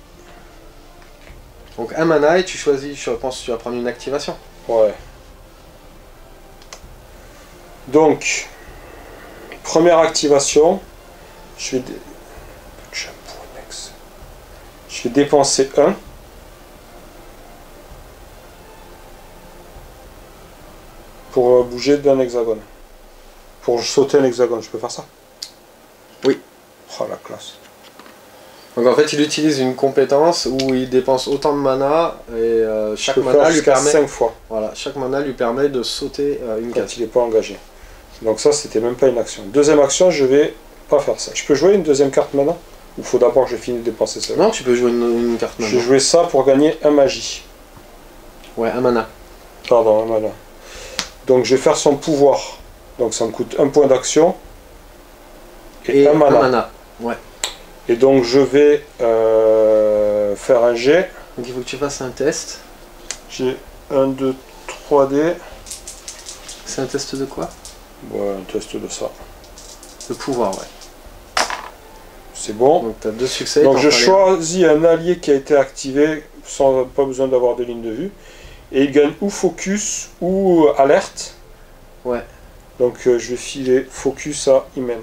Speaker 2: Donc un mana et tu choisis, je pense que tu vas prendre une activation.
Speaker 1: Ouais. Donc, première activation, je vais dépenser 1. Pour bouger d'un hexagone. Pour sauter un hexagone, je peux faire ça?
Speaker 2: Oui.
Speaker 1: Oh la classe.
Speaker 2: Donc en fait il utilise une compétence où il dépense autant de mana et chaque mana lui permet
Speaker 1: 5 fois.
Speaker 2: Voilà, chaque mana lui permet de sauter une
Speaker 1: Quand
Speaker 2: case.
Speaker 1: il n'est pas engagé. Donc ça c'était même pas une action. Deuxième action, je vais pas faire ça. Je peux jouer une deuxième carte maintenant? Ou il faut d'abord que je finisse de dépenser ça?
Speaker 2: Non, tu peux jouer une carte mana.
Speaker 1: Je vais jouer ça pour gagner un magie.
Speaker 2: Ouais, un mana.
Speaker 1: Pardon, un mana. Donc je vais faire son pouvoir. Donc ça me coûte un point d'action. Et un mana.
Speaker 2: Ouais.
Speaker 1: Et donc je vais faire un jet.
Speaker 2: Donc il faut que tu fasses un test.
Speaker 1: J'ai 1, 2, 3D.
Speaker 2: C'est un test de quoi?
Speaker 1: Ouais, un test de ça.
Speaker 2: De pouvoir, ouais.
Speaker 1: C'est bon.
Speaker 2: Donc tu as 2 succès.
Speaker 1: Donc je choisis un allié qui a été activé sans pas besoin d'avoir de ligne de vue. Et il gagne ou focus ou alerte.
Speaker 2: Ouais.
Speaker 1: Donc je vais filer focus à Imen.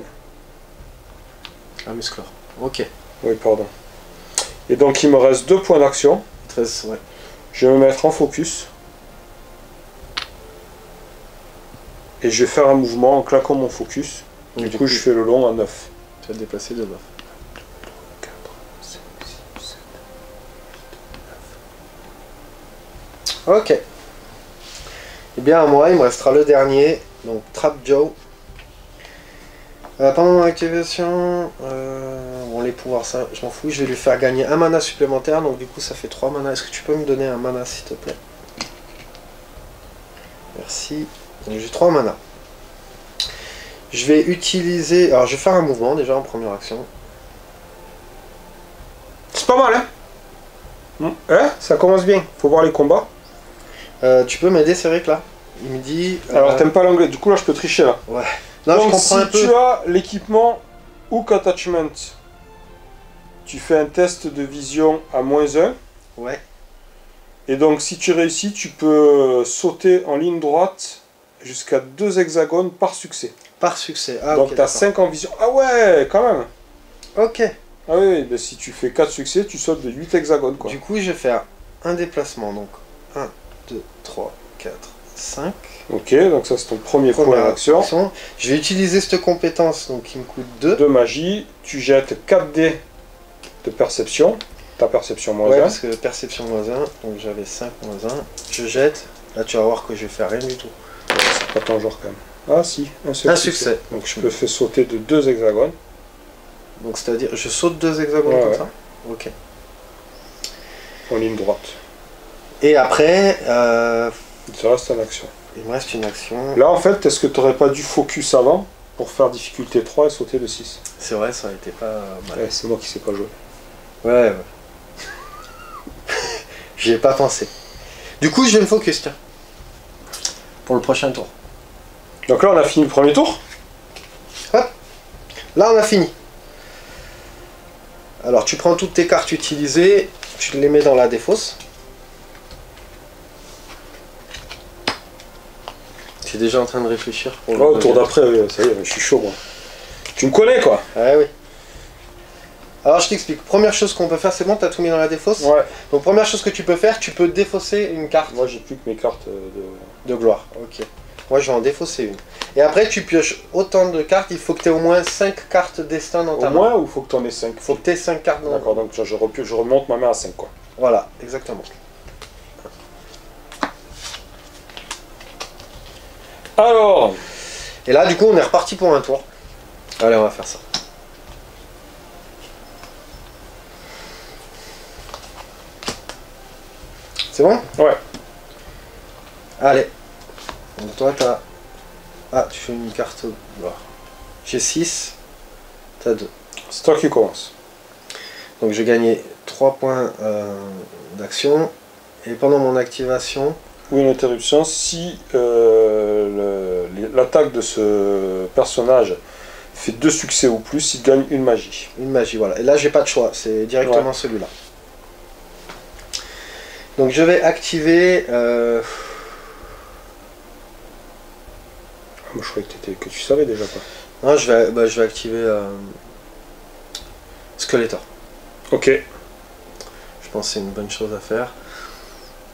Speaker 2: Un musclor. Ok.
Speaker 1: Oui, pardon. Et donc il me reste 2 points d'action.
Speaker 2: 13, ouais.
Speaker 1: Je vais me mettre en focus. Et je vais faire un mouvement en claquant mon focus.
Speaker 2: Donc,
Speaker 1: du coup, je fais le long à 9.
Speaker 2: Tu vas te déplacer de 9.
Speaker 1: 4, 5, 6, 7, 8, 9.
Speaker 2: Ok. Et bien à moi, il me restera le dernier. Donc Trap Joe. Pendant mon activation, bon les pouvoirs ça, je m'en fous, je vais lui faire gagner un mana supplémentaire, donc du coup ça fait 3 mana. Est-ce que tu peux me donner un mana s'il te plaît? Merci. J'ai 3 mana. Je vais utiliser... Alors je vais faire un mouvement déjà en première action.
Speaker 1: C'est pas mal, hein? Hein? Ça commence bien. Faut voir les combats.
Speaker 2: Tu peux m'aider Cédric là? Il me dit...
Speaker 1: Alors t'aimes pas l'anglais, du coup là je peux tricher là.
Speaker 2: Ouais. Non,
Speaker 1: donc
Speaker 2: je comprends
Speaker 1: si
Speaker 2: un peu.
Speaker 1: tu as l'équipement Hook Attachment, tu fais un test de vision à -1.
Speaker 2: Ouais.
Speaker 1: Et donc si tu réussis, tu peux sauter en ligne droite jusqu'à 2 hexagones par succès.
Speaker 2: Par succès. Ah,
Speaker 1: donc
Speaker 2: ok,
Speaker 1: tu as 5 en vision. Ah ouais, quand même.
Speaker 2: Ok.
Speaker 1: Ah oui, ben si tu fais 4 succès, tu sautes de 8 hexagones quoi.
Speaker 2: Du coup, je vais faire un déplacement. Donc 1, 2, 3, 4, 5.
Speaker 1: Ok, donc ça c'est ton premier point d'action.
Speaker 2: Je vais utiliser cette compétence, donc qui me coûte 2.
Speaker 1: De magie, tu jettes 4 dés de perception. Ta perception -1.
Speaker 2: Ouais, parce que perception -1, donc j'avais 5 -1. Je jette, là tu vas voir que je vais faire rien du tout.
Speaker 1: C'est pas ton genre quand même. Ah si, un seul
Speaker 2: succès.
Speaker 1: Donc je peux faire sauter de 2 hexagones.
Speaker 2: Donc c'est-à-dire, je saute 2 hexagones
Speaker 1: ouais,
Speaker 2: comme
Speaker 1: ouais.
Speaker 2: ça. Ok.
Speaker 1: En ligne droite.
Speaker 2: Et après,
Speaker 1: Il te reste une action.
Speaker 2: il me reste une action.
Speaker 1: Là en fait, est-ce que tu n'aurais pas dû focus avant pour faire difficulté 3 et sauter de 6?
Speaker 2: C'est vrai, ça aurait été pas mal.
Speaker 1: Ouais, c'est moi qui sais pas jouer.
Speaker 2: Ouais. J'y ai pas pensé. Du coup, je vais me focus, tiens. Pour le prochain tour.
Speaker 1: Donc là on a fini le premier tour.
Speaker 2: Hop. Là on a fini. Alors tu prends toutes tes cartes utilisées, tu les mets dans la défausse. Tu es déjà en train de réfléchir pour
Speaker 1: Là, au tour d'après, ça y est, je suis chaud moi. Tu me connais quoi?
Speaker 2: Ouais, oui. Alors je t'explique. Première chose qu'on peut faire, c'est bon, t'as tout mis dans la défausse?
Speaker 1: Ouais.
Speaker 2: Donc première chose que tu peux faire, tu peux défausser une carte.
Speaker 1: Moi j'ai plus que mes cartes
Speaker 2: de gloire. Ok. Moi je vais en défausser une. Et après tu pioches autant de cartes, il faut que tu aies au moins 5 cartes destin dans ta main.
Speaker 1: Au moins ou faut que tu en aies 5?
Speaker 2: Il faut que tu aies 5 cartes dans.
Speaker 1: D'accord, donc je remonte ma main à 5 quoi.
Speaker 2: Voilà, exactement.
Speaker 1: Alors.
Speaker 2: Et là du coup on est reparti pour un tour. Allez, on va faire ça. C'est bon?
Speaker 1: Ouais.
Speaker 2: Allez. Donc toi t'as... Ah, tu fais une carte gloire. J'ai 6, t'as 2.
Speaker 1: C'est toi qui commence.
Speaker 2: Donc je vais gagner 3 3 points d'action. Et pendant mon activation,
Speaker 1: Ou une interruption si l'attaque de ce personnage fait 2 succès ou plus, il gagne une magie.
Speaker 2: une magie, voilà. Et là, j'ai pas de choix, c'est directement celui-là. Donc je vais activer...
Speaker 1: Moi, je croyais que tu savais déjà quoi.
Speaker 2: Non, je vais activer Skeletor.
Speaker 1: Ok.
Speaker 2: Je pense que c'est une bonne chose à faire.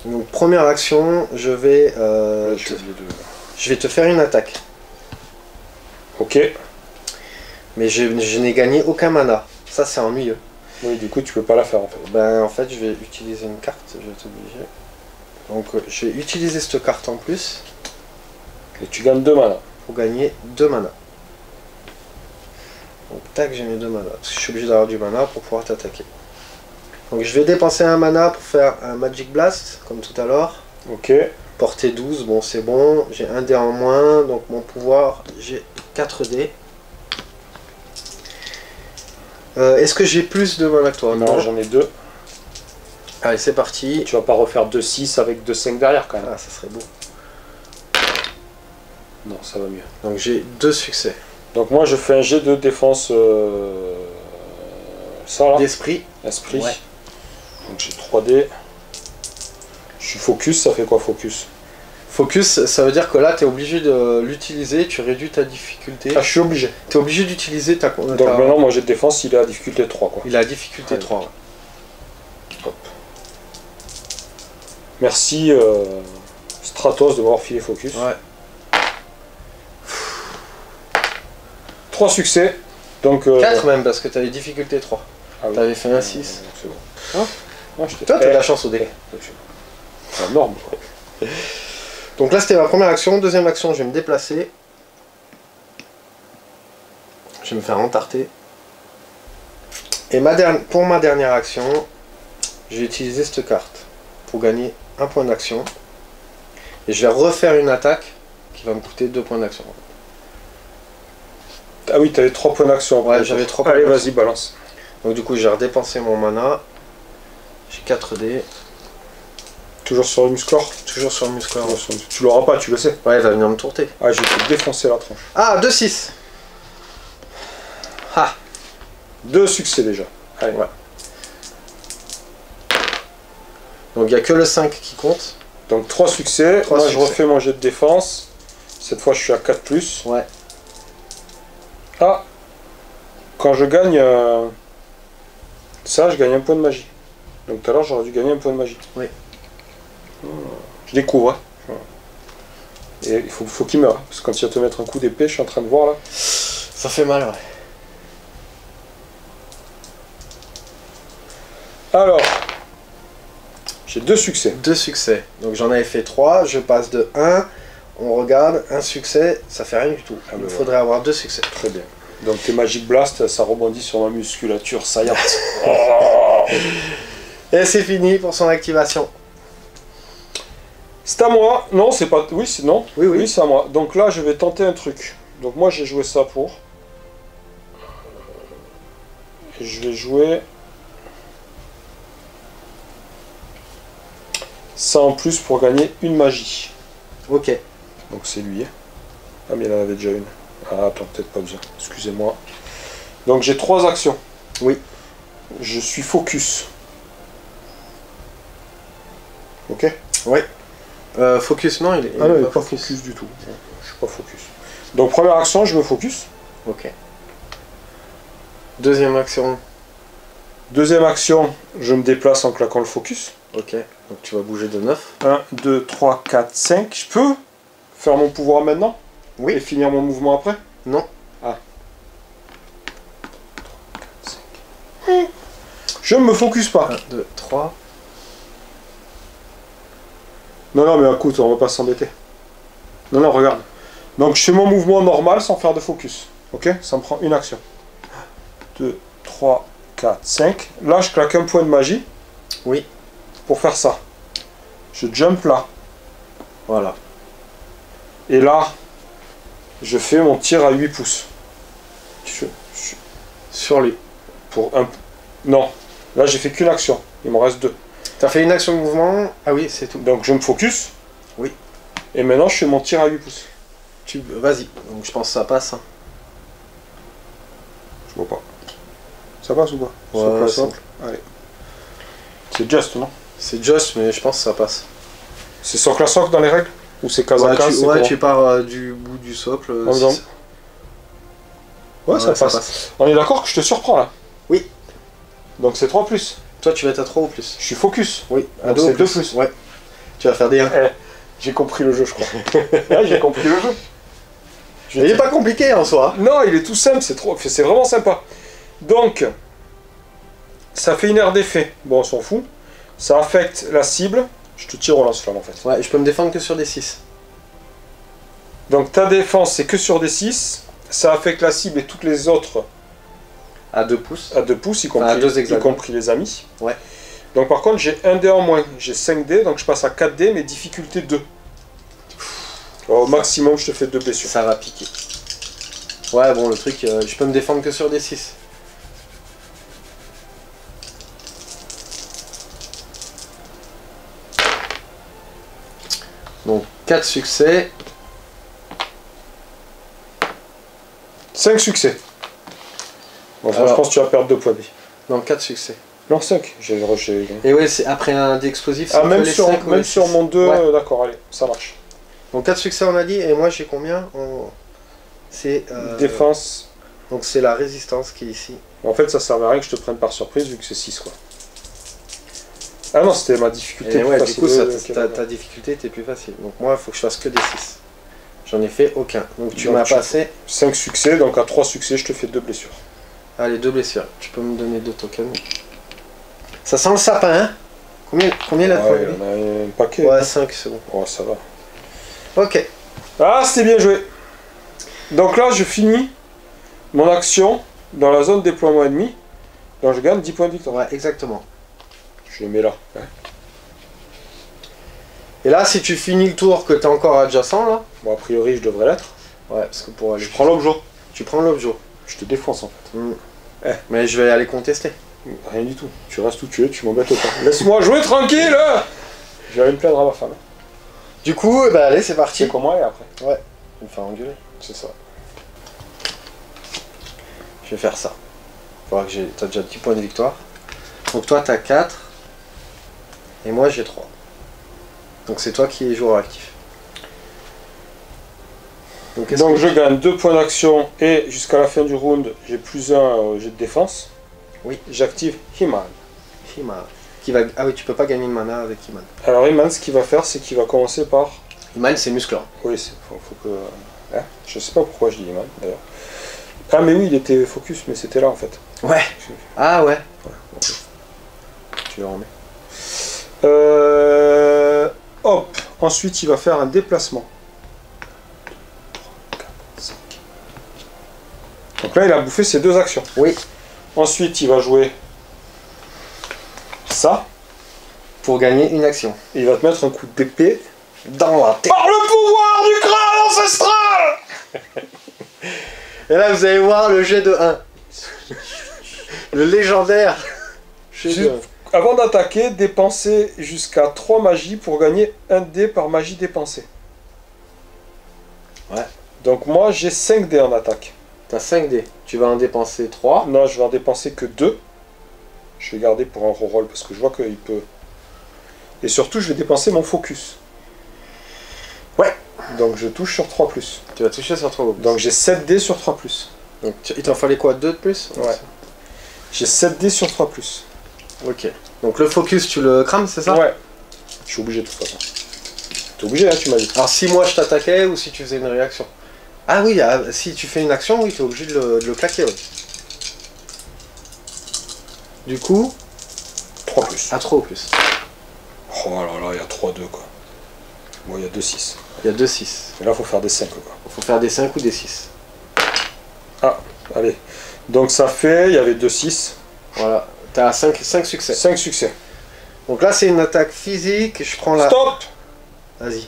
Speaker 2: Donc première action, je vais te faire une attaque.
Speaker 1: Ok.
Speaker 2: Mais je n'ai gagné aucun mana. Ça, c'est ennuyeux.
Speaker 1: Oui, du coup, tu peux pas la faire en fait.
Speaker 2: Ben, en fait, je vais utiliser une carte, je vais être obligé. Donc, je vais utiliser cette carte en plus
Speaker 1: Et tu gagnes 2 mana.
Speaker 2: pour gagner 2 mana. Donc, tac, j'ai mes 2 mana. Parce que je suis obligé d'avoir du mana pour pouvoir t'attaquer. Donc, je vais dépenser un mana pour faire un Magic Blast, comme tout à l'heure.
Speaker 1: Ok.
Speaker 2: Portée 12, bon, c'est bon. J'ai un dé en moins, donc mon pouvoir, j'ai 4 dés. Est-ce que j'ai plus de mana que toi?
Speaker 1: Non, j'en ai 2.
Speaker 2: Allez, c'est parti.
Speaker 1: Tu vas pas refaire 2-6 avec 2-5 derrière quand même.
Speaker 2: Ah, ça serait beau.
Speaker 1: Non, ça va mieux.
Speaker 2: Donc j'ai 2 succès.
Speaker 1: Donc moi, je fais un jet de défense. Ça là.
Speaker 2: D'esprit.
Speaker 1: Esprit.
Speaker 2: Ouais.
Speaker 1: Donc j'ai 3 dés. Je suis focus, ça fait quoi focus?
Speaker 2: Focus, ça veut dire que là, tu es obligé de l'utiliser, tu réduis ta difficulté.
Speaker 1: Ah, je suis obligé.
Speaker 2: Tu es obligé d'utiliser ta...
Speaker 1: Donc maintenant, moi, jet de défense, il est à difficulté 3 quoi.
Speaker 2: Il a difficulté
Speaker 1: Ouais.
Speaker 2: 3. Ouais.
Speaker 1: Hop. Merci Stratos de m'avoir filé focus.
Speaker 2: Ouais.
Speaker 1: 3 succès. Donc
Speaker 2: 4 même, parce que tu avais difficulté 3.
Speaker 1: Ah oui.
Speaker 2: Tu avais fait un 6.
Speaker 1: C'est bon.
Speaker 2: Hein
Speaker 1: Ouais, je t'ai-
Speaker 2: Toi, tu as la chance au dé.
Speaker 1: C'est énorme quoi.
Speaker 2: Donc là, c'était ma première action. Deuxième action, je vais me déplacer. Je vais me faire entarter. Et pour ma dernière action, je vais utiliser cette carte pour gagner un point d'action. Et je vais refaire une attaque qui va me coûter 2 points d'action.
Speaker 1: Ah oui, t'avais 3 points d'action.
Speaker 2: Ouais, j'avais 3 points
Speaker 1: Allez,
Speaker 2: d'action.
Speaker 1: vas-y, balance.
Speaker 2: Donc du coup, j'ai redépensé mon mana. J'ai 4 dés.
Speaker 1: Toujours sur une score.
Speaker 2: Toujours sur le muscleur.
Speaker 1: Tu l'auras pas, tu le sais.
Speaker 2: Ouais, il va venir me tourter.
Speaker 1: Ah, je vais te défoncer la tronche.
Speaker 2: Ah, 2-6. Ah.
Speaker 1: 2 succès déjà. Allez.
Speaker 2: Ouais. Donc il n'y a que le 5 qui compte.
Speaker 1: Donc 3 succès.
Speaker 2: 3
Speaker 1: Moi,
Speaker 2: succès.
Speaker 1: je refais mon jet de défense. Cette fois, je suis à 4+.
Speaker 2: Ouais.
Speaker 1: Ah. Quand je gagne... ça, je gagne un point de magie. Donc tout à l'heure, j'aurais dû gagner un point de magie.
Speaker 2: Oui.
Speaker 1: Je découvre. Hein. Et il faut qu'il meure. Parce que quand il va te mettre un coup d'épée, je suis en train de voir là.
Speaker 2: Ça fait mal, ouais.
Speaker 1: Alors, j'ai 2 succès.
Speaker 2: 2 succès. Donc j'en avais fait 3, je passe de 1, on regarde, un succès, ça fait rien du tout.
Speaker 1: Ah,
Speaker 2: Il
Speaker 1: ben
Speaker 2: faudrait avoir 2 succès.
Speaker 1: Très bien. Donc tes Magic Blast, ça rebondit sur ma musculature saillante.
Speaker 2: Et c'est fini pour son activation.
Speaker 1: C'est à moi. Non, c'est pas... Oui, c'est non.
Speaker 2: Oui, oui.
Speaker 1: Oui, c'est à moi. Donc là, je vais tenter un truc. Donc moi, j'ai joué ça pour... Et je vais jouer... ça en plus pour gagner une magie.
Speaker 2: Ok.
Speaker 1: Donc c'est lui. Ah mais il en avait déjà une. Ah attends, peut-être pas besoin. Excusez-moi. Donc j'ai 3 actions.
Speaker 2: Oui.
Speaker 1: Je suis focus. Ok.
Speaker 2: Ouais. Focus, non, il est
Speaker 1: Ah non, il n'est pas focus du tout. Je suis pas focus. Donc première action, je me focus.
Speaker 2: Ok. Deuxième action.
Speaker 1: Deuxième action, je me déplace en claquant le focus.
Speaker 2: Ok. Donc tu vas bouger de 9.
Speaker 1: 1, 2, 3, 4, 5. Je peux faire mon pouvoir maintenant?
Speaker 2: Oui.
Speaker 1: Et finir mon mouvement après?
Speaker 2: Non.
Speaker 1: Ah. 3, 4, 5. Je ne me focus pas.
Speaker 2: 1, 2, 3.
Speaker 1: Non, non, mais écoute, on va pas s'embêter. Non, non, regarde. Donc je fais mon mouvement normal sans faire de focus. Ok? Ça me prend une action. 1, 2, 3, 4, 5. Là, je claque un point de magie.
Speaker 2: Oui.
Speaker 1: Pour faire ça. Je jump là.
Speaker 2: Voilà.
Speaker 1: Et là, je fais mon tir à 8 pouces.
Speaker 2: Sur lui.
Speaker 1: Pour un... Non. Là, j'ai fait qu'une action. Il m'en reste 2.
Speaker 2: T'as fait une action de mouvement. Ah oui, c'est tout.
Speaker 1: Donc, je me focus.
Speaker 2: Oui.
Speaker 1: Et maintenant, je fais mon tir à 8 pouces.
Speaker 2: Vas-y. Donc je pense que ça passe. Hein.
Speaker 1: Je vois pas. Ça passe ou pas?
Speaker 2: Ouais,
Speaker 1: socle. Allez. C'est just, non?
Speaker 2: C'est just, mais je pense que ça passe.
Speaker 1: C'est socle à socle dans les règles? Ou c'est case à case?
Speaker 2: Ouais, tu pars du bout du socle.
Speaker 1: Ouais, ça passe. On est d'accord que je te surprends là?
Speaker 2: Oui.
Speaker 1: Donc c'est 3 plus.
Speaker 2: Toi, tu vas être à 3 ou plus?
Speaker 1: Je suis focus.
Speaker 2: Oui, à
Speaker 1: donc
Speaker 2: 2
Speaker 1: c'est
Speaker 2: ou plus.
Speaker 1: 2 plus.
Speaker 2: Ouais. Tu vas faire des 1.
Speaker 1: J'ai compris le jeu, je crois. Ouais, j'ai compris le jeu.
Speaker 2: Il est pas compliqué en soi.
Speaker 1: Non, il est tout simple, c'est vraiment sympa. Donc, ça fait une aire d'effet. Bon, on s'en fout. Ça affecte la cible. Je te tire au lance-flamme en fait.
Speaker 2: Ouais, je peux me défendre que sur des 6.
Speaker 1: Donc ta défense, c'est que sur des 6. Ça affecte la cible et toutes les autres
Speaker 2: à 2 pouces.
Speaker 1: À 2 pouces, y compris les amis.
Speaker 2: Ouais.
Speaker 1: Donc par contre, j'ai 1 dé en moins. J'ai 5 dés, donc je passe à 4 dés, mais difficulté 2. Au maximum, je te fais 2 blessures.
Speaker 2: Ça va piquer. Ouais, bon, le truc, je peux me défendre que sur des 6. Donc 4 succès.
Speaker 1: 5 succès. Bon, alors, je pense que tu vas perdre 2 points de vie.
Speaker 2: Non, 4 succès.
Speaker 1: Non, 5.
Speaker 2: Et ouais, c'est après un dé explosif.
Speaker 1: Ah, même sur mon 2, ouais. D'accord, allez, ça marche.
Speaker 2: Donc 4 succès, on a dit, et moi j'ai combien? C'est.
Speaker 1: Défense.
Speaker 2: Donc c'est la résistance qui est ici.
Speaker 1: En fait, ça servait à rien que je te prenne par surprise vu que c'est 6 quoi. Ah non, c'était ma difficulté.
Speaker 2: Et ouais, du coup, ta difficulté était plus facile. Donc moi, il faut que je fasse que des 6. J'en ai fait aucun. Donc tu m'as passé
Speaker 1: 5 succès, donc à 3 succès, je te fais 2 blessures.
Speaker 2: Allez, 2 blessures. Tu peux me donner 2 tokens. Ça sent le sapin, hein? Combien la fois?
Speaker 1: Il y en a un paquet.
Speaker 2: Ouais, 5, c'est bon.
Speaker 1: Ouais, ça va.
Speaker 2: Ok.
Speaker 1: Ah, c'était bien joué. Donc là, je finis mon action dans la zone déploiement ennemi. Donc je gagne 10 points de victoire.
Speaker 2: Ouais, exactement.
Speaker 1: Je les mets là. Ouais.
Speaker 2: Et là, si tu finis le tour que tu es encore adjacent, là...
Speaker 1: Bon, a priori, je devrais l'être.
Speaker 2: Ouais, parce que pour aller...
Speaker 1: Je prends l'objet.
Speaker 2: Tu prends l'objet.
Speaker 1: Je te défonce, en fait.
Speaker 2: Mais je vais aller contester.
Speaker 1: Rien du tout. Tu restes où tu es, tu m'embêtes pas. Laisse-moi jouer tranquille. Je vais aller me plaindre à ma femme.
Speaker 2: Du coup, bah allez, c'est parti.
Speaker 1: C'est comment et après?
Speaker 2: Ouais. Je vais me faire engueuler.
Speaker 1: C'est ça.
Speaker 2: Je vais faire ça. Faudra que j'ai... T'as déjà 10 points de victoire. Donc toi, t'as 4. Et moi, j'ai 3. Donc c'est toi qui es joueur actif.
Speaker 1: Donc je gagne 2 points d'action et jusqu'à la fin du round, j'ai plus 1 jet de défense.
Speaker 2: Oui.
Speaker 1: J'active He-Man.
Speaker 2: He-Man. Qui va... Ah oui, tu peux pas gagner de mana avec He-Man.
Speaker 1: Alors He-Man, ce qu'il va faire, c'est qu'il va commencer par...
Speaker 2: He-Man, c'est musclant.
Speaker 1: Oui, faut que... Hein, je sais pas pourquoi je dis He-Man, d'ailleurs. Ah mais oui, il était focus, mais c'était là en fait.
Speaker 2: Ouais. Ah ouais.
Speaker 1: Bon.
Speaker 2: Tu le remets.
Speaker 1: Hop. Ensuite, il va faire un déplacement. 3, 4, 5. Donc là, il a bouffé ses 2 actions.
Speaker 2: Oui.
Speaker 1: Ensuite, il va jouer ça.
Speaker 2: Pour gagner une action.
Speaker 1: Et il va te mettre un coup d'épée
Speaker 2: dans la tête.
Speaker 1: Par le pouvoir du crâne ancestral.
Speaker 2: Et là, vous allez voir le jet de 1. Le légendaire jet de 1.
Speaker 1: Avant d'attaquer, dépensez jusqu'à 3 magies pour gagner 1 dé par magie dépensée.
Speaker 2: Ouais.
Speaker 1: Donc moi, j'ai 5 dés en attaque.
Speaker 2: T'as 5 dés. Tu vas en dépenser 3.
Speaker 1: Non, je vais en dépenser que 2. Je vais garder pour un reroll parce que je vois qu'il peut... Et surtout, je vais dépenser mon focus.
Speaker 2: Ouais.
Speaker 1: Donc je touche sur 3+.
Speaker 2: Tu vas toucher sur 3+.
Speaker 1: Donc j'ai 7 dés sur 3+.
Speaker 2: Donc il t'en fallait quoi, 2 de plus?
Speaker 1: Ouais. J'ai 7 dés sur 3+.
Speaker 2: Ok. Donc le focus, tu le crames, c'est ça?
Speaker 1: Ouais. Je suis obligé de toute façon. T'es obligé, hein, tu m'as dit.
Speaker 2: Alors si moi je t'attaquais ou si tu faisais une réaction? Ah oui, si tu fais une action, oui, t'es obligé de le claquer, oui. Du coup...
Speaker 1: 3+.
Speaker 2: À 3 ou plus.
Speaker 1: Oh là là, il y a 3-2 quoi. Bon, il y a 2-6.
Speaker 2: Il y a 2-6.
Speaker 1: Et là, faut faire des 5 quoi.
Speaker 2: Faut faire des 5 ou des 6.
Speaker 1: Ah, allez. Donc ça fait, il y avait 2-6.
Speaker 2: Voilà. T'as 5 succès.
Speaker 1: 5 succès.
Speaker 2: Donc là, c'est une attaque physique. Je prends la...
Speaker 1: Stop.
Speaker 2: Vas-y.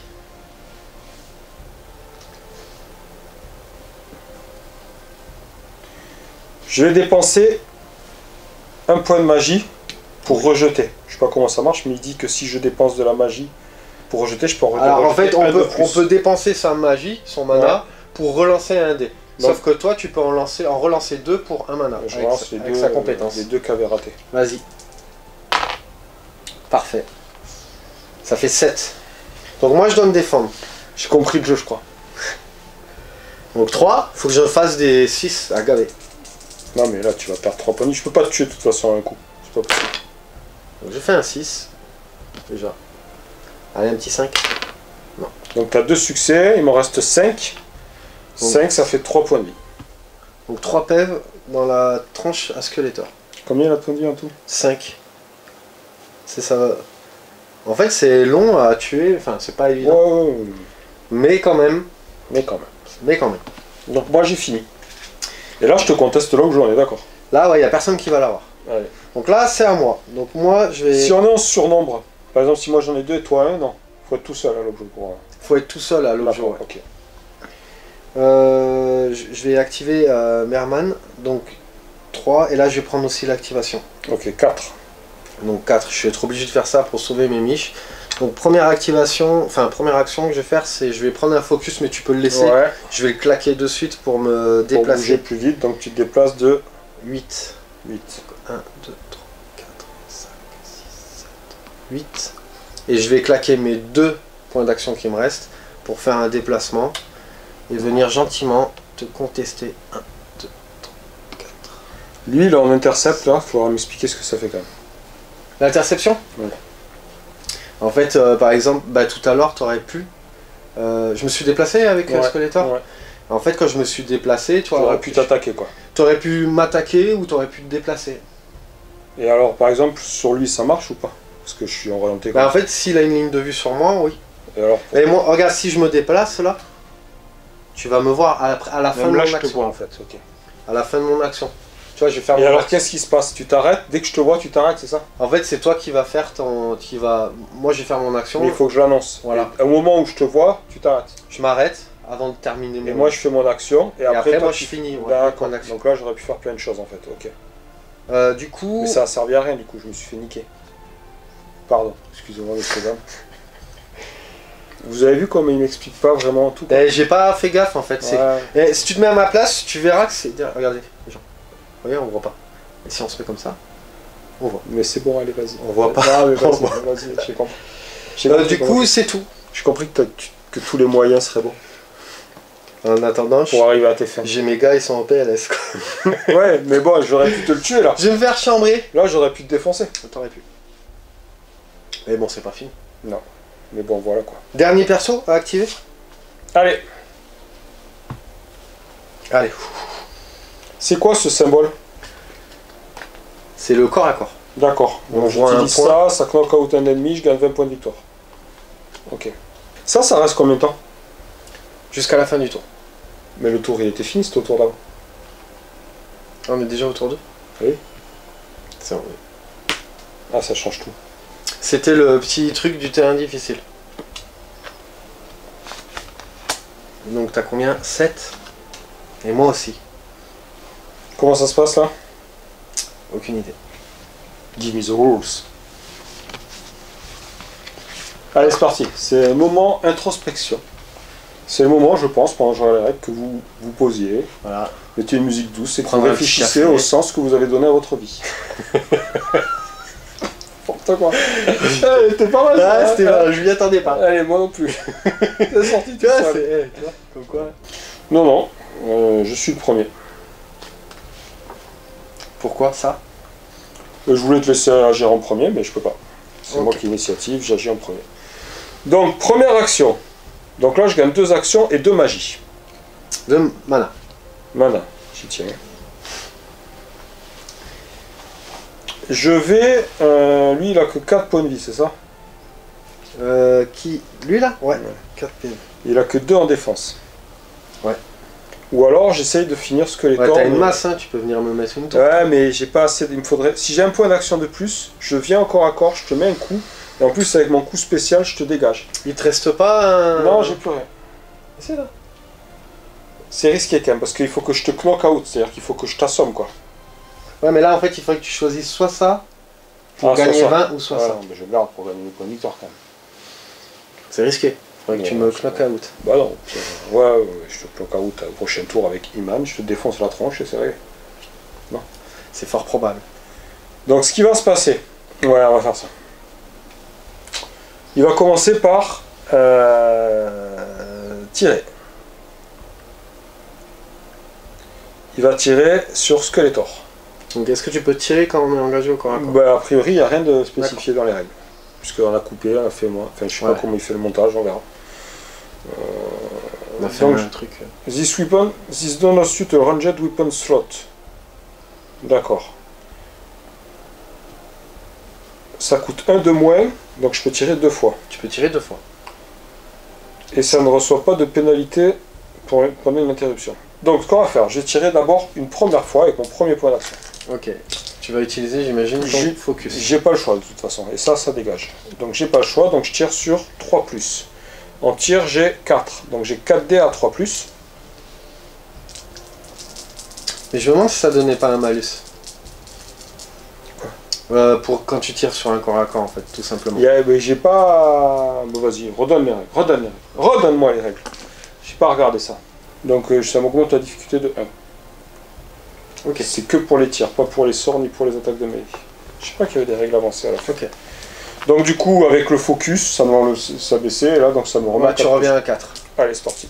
Speaker 1: Je vais dépenser un point de magie pour rejeter. Je sais pas comment ça marche, mais il dit que si je dépense de la magie pour rejeter, je peux rejeter.
Speaker 2: Alors en fait,
Speaker 1: un de
Speaker 2: on
Speaker 1: plus.
Speaker 2: peut dépenser sa magie, son mana,
Speaker 1: Ouais.
Speaker 2: pour relancer un dé.
Speaker 1: Donc-
Speaker 2: Sauf que toi, tu peux en relancer 2 pour un mana,
Speaker 1: Je
Speaker 2: avec,
Speaker 1: relance
Speaker 2: avec sa compétence.
Speaker 1: les deux qu'avait raté.
Speaker 2: Vas-y. Parfait. Ça fait 7. Donc moi, je dois me défendre.
Speaker 1: J'ai compris le jeu, je crois.
Speaker 2: Donc 3, faut que je fasse des 6 à gaver.
Speaker 1: Non, mais là, tu vas perdre 3 points de vie. Je peux pas te tuer de toute façon à un coup. C'est pas possible.
Speaker 2: Donc je fais un 6. Déjà. Allez, un petit 5.
Speaker 1: Donc, tu as 2 succès, il m'en reste 5.
Speaker 2: Donc-
Speaker 1: 5, ça fait 3 points de vie.
Speaker 2: Donc 3 pèves dans la tranche à Skeletor.
Speaker 1: Combien il a de points de vie en tout?
Speaker 2: 5. C'est ça. En fait, c'est long à tuer, enfin, c'est pas évident.
Speaker 1: Ouais,
Speaker 2: Mais quand même.
Speaker 1: mais quand même.
Speaker 2: Mais quand même.
Speaker 1: Donc, moi, j'ai fini. Et là, je te conteste là où je on est d'accord.
Speaker 2: Là, ouais, y a personne qui va l'avoir.
Speaker 1: Allez.
Speaker 2: Donc là, c'est à moi. Donc moi, je vais.
Speaker 1: Si on est en surnombre, par exemple, si moi j'en ai 2 et toi 1, non. Faut être tout seul à l'objet pour.
Speaker 2: Faut être tout seul à l'objet.
Speaker 1: D'accord,
Speaker 2: Ouais.
Speaker 1: ok.
Speaker 2: Je vais activer Merman. Donc 3. Et là, je vais prendre aussi l'activation.
Speaker 1: Ok, 4.
Speaker 2: Donc 4. Je vais être obligé de faire ça pour sauver mes miches. Donc première activation, enfin première action que je vais faire, c'est je vais prendre un focus, mais tu peux le laisser.
Speaker 1: Ouais.
Speaker 2: Je vais le claquer de suite pour me
Speaker 1: Pour bouger
Speaker 2: déplacer.
Speaker 1: plus vite, donc tu te déplaces de
Speaker 2: 8.
Speaker 1: 8.
Speaker 2: 1, 2, 3, 4, 5, 6, 7, 8. Et je vais claquer mes 2 points d'action qui me restent pour faire un déplacement et venir gentiment te contester. 1, 2, 3, 4.
Speaker 1: Lui, il est en intercept là, il faudra m'expliquer ce que ça fait quand même.
Speaker 2: L'interception.
Speaker 1: Ouais.
Speaker 2: En fait, par exemple, bah, tout à l'heure, tu aurais pu. Je me suis déplacé avec
Speaker 1: Ouais,
Speaker 2: Skeletor.
Speaker 1: ouais.
Speaker 2: En fait, quand je me suis déplacé,
Speaker 1: Tu aurais pu t'attaquer quoi.
Speaker 2: tu aurais pu m'attaquer ou tu aurais pu te déplacer.
Speaker 1: Et alors, par exemple, sur lui, ça marche ou pas? Parce que je suis orienté
Speaker 2: Bah,
Speaker 1: comme
Speaker 2: en fait, s'il a une ligne de vue sur moi, oui.
Speaker 1: ça. Et alors,
Speaker 2: Et moi, regarde, si je me déplace là, tu vas me voir à la fin
Speaker 1: même
Speaker 2: de
Speaker 1: là,
Speaker 2: mon
Speaker 1: je te
Speaker 2: action.
Speaker 1: vois en fait. Ok.
Speaker 2: À la fin de mon action. Tu vois, je vais faire
Speaker 1: Et
Speaker 2: mon
Speaker 1: alors,
Speaker 2: action.
Speaker 1: qu'est-ce qui se passe? Tu t'arrêtes? Dès que je te vois, tu t'arrêtes, c'est ça?
Speaker 2: En fait, c'est toi qui vas faire ton. Moi, je vais faire mon action.
Speaker 1: Mais il faut que je l'annonce.
Speaker 2: Voilà.
Speaker 1: Et au moment où je te vois, tu t'arrêtes.
Speaker 2: Je m'arrête avant de terminer
Speaker 1: Et
Speaker 2: mon.
Speaker 1: moi, je fais mon action. Et,
Speaker 2: Et
Speaker 1: après,
Speaker 2: après,
Speaker 1: toi,
Speaker 2: moi,
Speaker 1: tu
Speaker 2: je finis. Ouais,
Speaker 1: D'accord.
Speaker 2: mon action.
Speaker 1: Donc là, j'aurais pu faire plein de choses en fait. Ok.
Speaker 2: Du coup.
Speaker 1: Mais ça a servi à rien du coup, je me suis fait niquer. Pardon, excusez-moi les dames. Vous avez vu comme il m'explique pas vraiment tout quoi.
Speaker 2: J'ai pas fait gaffe en fait.
Speaker 1: Ouais.
Speaker 2: Et si tu te mets à ma place, tu verras que c'est. Regardez, les gens. Regarde, on voit pas. Et si on se met comme ça, on voit.
Speaker 1: Mais c'est bon, allez, vas-y.
Speaker 2: On voit pas.
Speaker 1: Non, mais
Speaker 2: On
Speaker 1: vas-y,
Speaker 2: voit.
Speaker 1: vas-y, j'ai compris. J'ai compris
Speaker 2: Du
Speaker 1: comment-
Speaker 2: coup, c'est tout.
Speaker 1: j'ai compris que tous les moyens seraient bons
Speaker 2: En attendant,
Speaker 1: pour arriver à tes fins.
Speaker 2: j'ai mes gars, ils sont en PLS. Quoi.
Speaker 1: Ouais, mais bon, j'aurais pu te le tuer là.
Speaker 2: Je vais me faire chambrer.
Speaker 1: Là, j'aurais pu te défoncer.
Speaker 2: T'aurais pu. Mais bon, c'est pas fini.
Speaker 1: Non. Mais bon, voilà quoi.
Speaker 2: Dernier perso à activer.
Speaker 1: Allez,
Speaker 2: Allez.
Speaker 1: c'est quoi ce symbole?
Speaker 2: C'est le corps à corps.
Speaker 1: D'accord.
Speaker 2: On
Speaker 1: Donc
Speaker 2: voit un
Speaker 1: j'utilise
Speaker 2: point.
Speaker 1: ça knock out un ennemi, je gagne 20 points de victoire. Ok. Ça reste combien de temps?
Speaker 2: Jusqu'à la fin du tour.
Speaker 1: Mais le tour il était fini, c'était au tour d'avant.
Speaker 2: On est déjà au tour 2.
Speaker 1: Oui.
Speaker 2: C'est vrai.
Speaker 1: Ah, ça change tout.
Speaker 2: C'était le petit truc du terrain difficile. Donc t'as combien? 7. Et moi aussi.
Speaker 1: Comment ça se passe là?
Speaker 2: Aucune idée.
Speaker 1: Give me the rules. Allez, c'est parti. C'est le moment introspection. C'est le moment, je pense, pendant que je regarde les règles, que vous vous posiez,
Speaker 2: Voilà.
Speaker 1: mettez une musique douce et que vous
Speaker 2: Prendre un petit
Speaker 1: réfléchissez
Speaker 2: café.
Speaker 1: au sens que vous avez donné à votre vie. N'importe quoi. Eh, t'es pas mal.
Speaker 2: Ah,
Speaker 1: ça,
Speaker 2: c'était
Speaker 1: hein.
Speaker 2: mal, je m'y attendais pas.
Speaker 1: Allez, moi non plus. C'est sorti tout
Speaker 2: Tu vois,
Speaker 1: seul.
Speaker 2: tu vois, comme quoi.
Speaker 1: Non, non, je suis le premier.
Speaker 2: Pourquoi ça?
Speaker 1: Je voulais te laisser agir en premier, mais je peux pas. C'est
Speaker 2: Ok.
Speaker 1: moi qui ai l'initiative, j'agis en premier. Donc, première action. Donc là, je gagne 2 actions et 2 magies.
Speaker 2: De mana.
Speaker 1: Mana, j'y tiens. Je vais... lui, il a que 4 points de vie, c'est ça?
Speaker 2: Qui? Lui là? Ouais.
Speaker 1: Ouais.
Speaker 2: 4 PV.
Speaker 1: Il a que 2 en défense.
Speaker 2: Ouais.
Speaker 1: Ou alors, j'essaye de finir ce que les
Speaker 2: Ouais,
Speaker 1: torts...
Speaker 2: t'as une masse, hein, tu peux venir me mettre une tour.
Speaker 1: Ouais, mais j'ai pas assez... Il me faudrait... Si j'ai un point d'action de plus, je viens encore à corps, je te mets un coup, et en plus, avec mon coup spécial, je te dégage.
Speaker 2: Il te reste pas un.
Speaker 1: Non, j'ai plus rien.
Speaker 2: C'est là.
Speaker 1: C'est risqué quand même, parce qu'il faut que je te knock out, c'est-à-dire qu'il faut que je t'assomme, quoi.
Speaker 2: Ouais, mais là en fait, il faudrait que tu choisisses soit ça, pour gagner
Speaker 1: 60.
Speaker 2: 20 ou 60.
Speaker 1: Ouais, non, mais je garde pour gagner les points de victoire quand même.
Speaker 2: C'est risqué. Faudrait que tu me knock out.
Speaker 1: Bah non, ouais, je te knock out au prochain tour avec Iman, je te défonce la tronche et c'est vrai. Non.
Speaker 2: C'est fort probable.
Speaker 1: Donc ce qui va se passer, ouais, on va faire ça. Il va commencer par tirer. Il va tirer sur Skeletor.
Speaker 2: Donc est-ce que tu peux tirer quand on est engagé au corps à corps?
Speaker 1: Bah, a priori, il n'y a rien de spécifié dans les règles. Puisqu'on a coupé, on a fait moi. Enfin, je sais pas comment il fait le montage, on verra.
Speaker 2: On a fait un truc.
Speaker 1: This weapon, this does not suit a ranged weapon slot. D'accord. Ça coûte 1 de moins, donc je peux tirer 2 fois.
Speaker 2: Tu peux tirer 2 fois.
Speaker 1: Et ça ne reçoit pas de pénalité pendant une interruption. Donc ce qu'on va faire, je vais tirer d'abord une première fois avec mon premier point d'action.
Speaker 2: Ok. Tu vas utiliser, j'imagine, ton focus.
Speaker 1: J'ai pas le choix de toute façon, et ça dégage. Donc j'ai pas le choix, donc je tire sur 3+. En tir, j'ai 4. Donc j'ai 4 dés à 3+.
Speaker 2: Mais je me demande si ça donnait pas un malus. Quoi pour quand tu tires sur un corps à corps, en fait, tout simplement.
Speaker 1: J'ai pas... Bon, vas-y, redonne les règles. Redonne-moi les règles. J'ai pas regardé ça. Donc ça m'augmente la difficulté de 1.
Speaker 2: Ok.
Speaker 1: C'est que pour les tirs, pas pour les sorts ni pour les attaques de mêlée. Je sais pas qu'il y avait des règles avancées à la fin.
Speaker 2: Ok.
Speaker 1: Donc du coup, avec le focus, ça me baissait, et là, donc ça me remet.
Speaker 2: Bah, tu reviens à 4.
Speaker 1: Allez, c'est parti.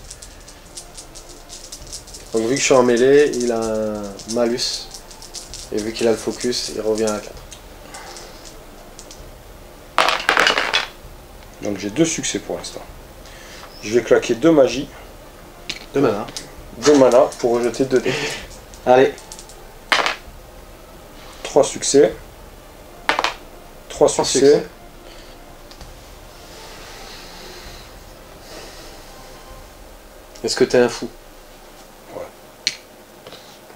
Speaker 2: Donc vu que je suis en mêlée, il a un malus. Et vu qu'il a le focus, il revient à 4.
Speaker 1: Donc j'ai 2 succès pour l'instant. Je vais claquer 2 magies.
Speaker 2: 2 mana.
Speaker 1: 2 mana pour rejeter 2 dés.
Speaker 2: Allez.
Speaker 1: 3 succès. 3 succès.
Speaker 2: Est-ce que t'es un fou?
Speaker 1: Ouais.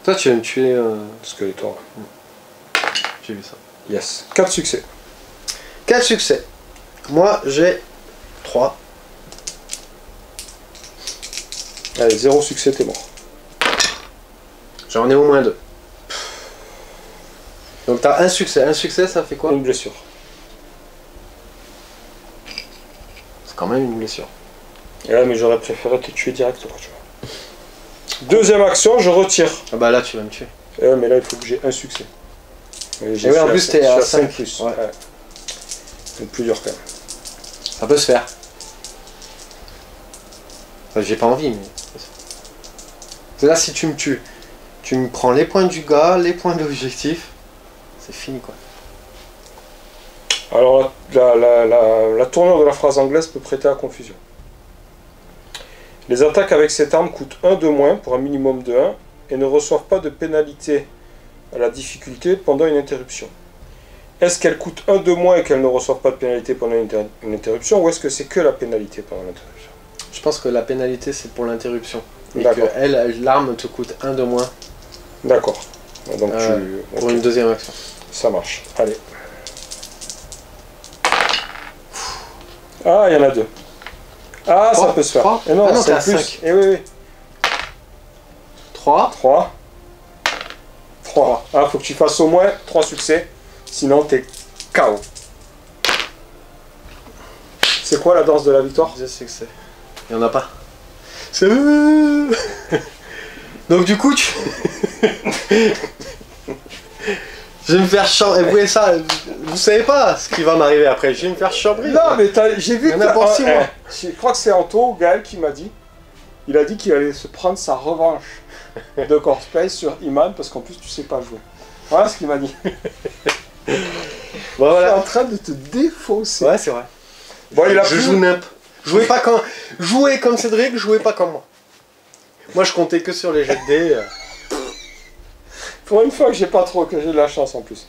Speaker 2: Toi tu vas me tuer...
Speaker 1: Skeletor.
Speaker 2: J'ai vu ça.
Speaker 1: Yes. 4 succès.
Speaker 2: 4 succès. Moi j'ai 3.
Speaker 1: Allez, 0 succès, t'es mort.
Speaker 2: J'en ai au moins 2. Donc t'as un succès. Un succès, ça fait quoi?
Speaker 1: Une blessure.
Speaker 2: C'est quand même une blessure.
Speaker 1: Et là, mais j'aurais préféré te tuer direct, quoi, tu vois. Deuxième action, je retire.
Speaker 2: Ah bah là tu vas me tuer.
Speaker 1: Mais là, il faut que j'ai un succès. Et
Speaker 2: oui, en plus t'es à 5
Speaker 1: plus.
Speaker 2: Ouais.
Speaker 1: Ouais. C'est plus dur quand même.
Speaker 2: Ça peut se faire. Enfin, j'ai pas envie, mais... C'est là, si tu me tues, tu me prends les points du gars, les points de l'objectif, c'est fini, quoi.
Speaker 1: Alors, la tournure de la phrase anglaise peut prêter à confusion. Les attaques avec cette arme coûtent 1 de moins pour un minimum de 1 et ne reçoivent pas de pénalité à la difficulté pendant une interruption. Est-ce qu'elles coûtent 1 de moins et qu'elles ne reçoivent pas de pénalité pendant une interruption, ou est-ce que c'est que la pénalité pendant l'interruption?
Speaker 2: Je pense que la pénalité, c'est pour l'interruption. Et
Speaker 1: D'accord.
Speaker 2: que l'arme te coûte 1 de moins.
Speaker 1: D'accord. Donc
Speaker 2: pour
Speaker 1: ok.
Speaker 2: une deuxième action.
Speaker 1: Ça marche. Allez. Ah, il y en a 2. Ah,
Speaker 2: 3,
Speaker 1: ça peut se faire.
Speaker 2: 3.
Speaker 1: Et non,
Speaker 2: Ah non,
Speaker 1: c'est
Speaker 2: t'es à
Speaker 1: plus.
Speaker 2: 5.
Speaker 1: Et oui, oui.
Speaker 2: 3.
Speaker 1: 3. 3. Ah, faut que tu fasses au moins 3 succès. Sinon, t'es KO. C'est quoi la danse de la victoire?
Speaker 2: 2 succès. Il y en a pas. C'est... Donc du coup, tu... Je vais me faire chambrer. Vous voyez ça? Vous savez pas ce qui va m'arriver après. Je vais me faire chambrer.
Speaker 1: Non, mais j'ai vu
Speaker 2: Il y en a pour 6 mois.
Speaker 1: Je crois que c'est Anto, Gaël, qui m'a dit. Il a dit qu'il allait se prendre sa revanche de Core Space sur Iman parce qu'en plus tu sais pas jouer. Voilà ce qu'il m'a dit.
Speaker 2: Bon, voilà.
Speaker 1: Je suis en train de te défausser.
Speaker 2: Ouais, c'est vrai.
Speaker 1: Bon, il a
Speaker 2: Je
Speaker 1: plus...
Speaker 2: joue nimp. Jouez comme Cédric, jouez pas comme moi. Moi, je comptais que sur les jets de dés.
Speaker 1: Pour une fois que j'ai de la chance en plus.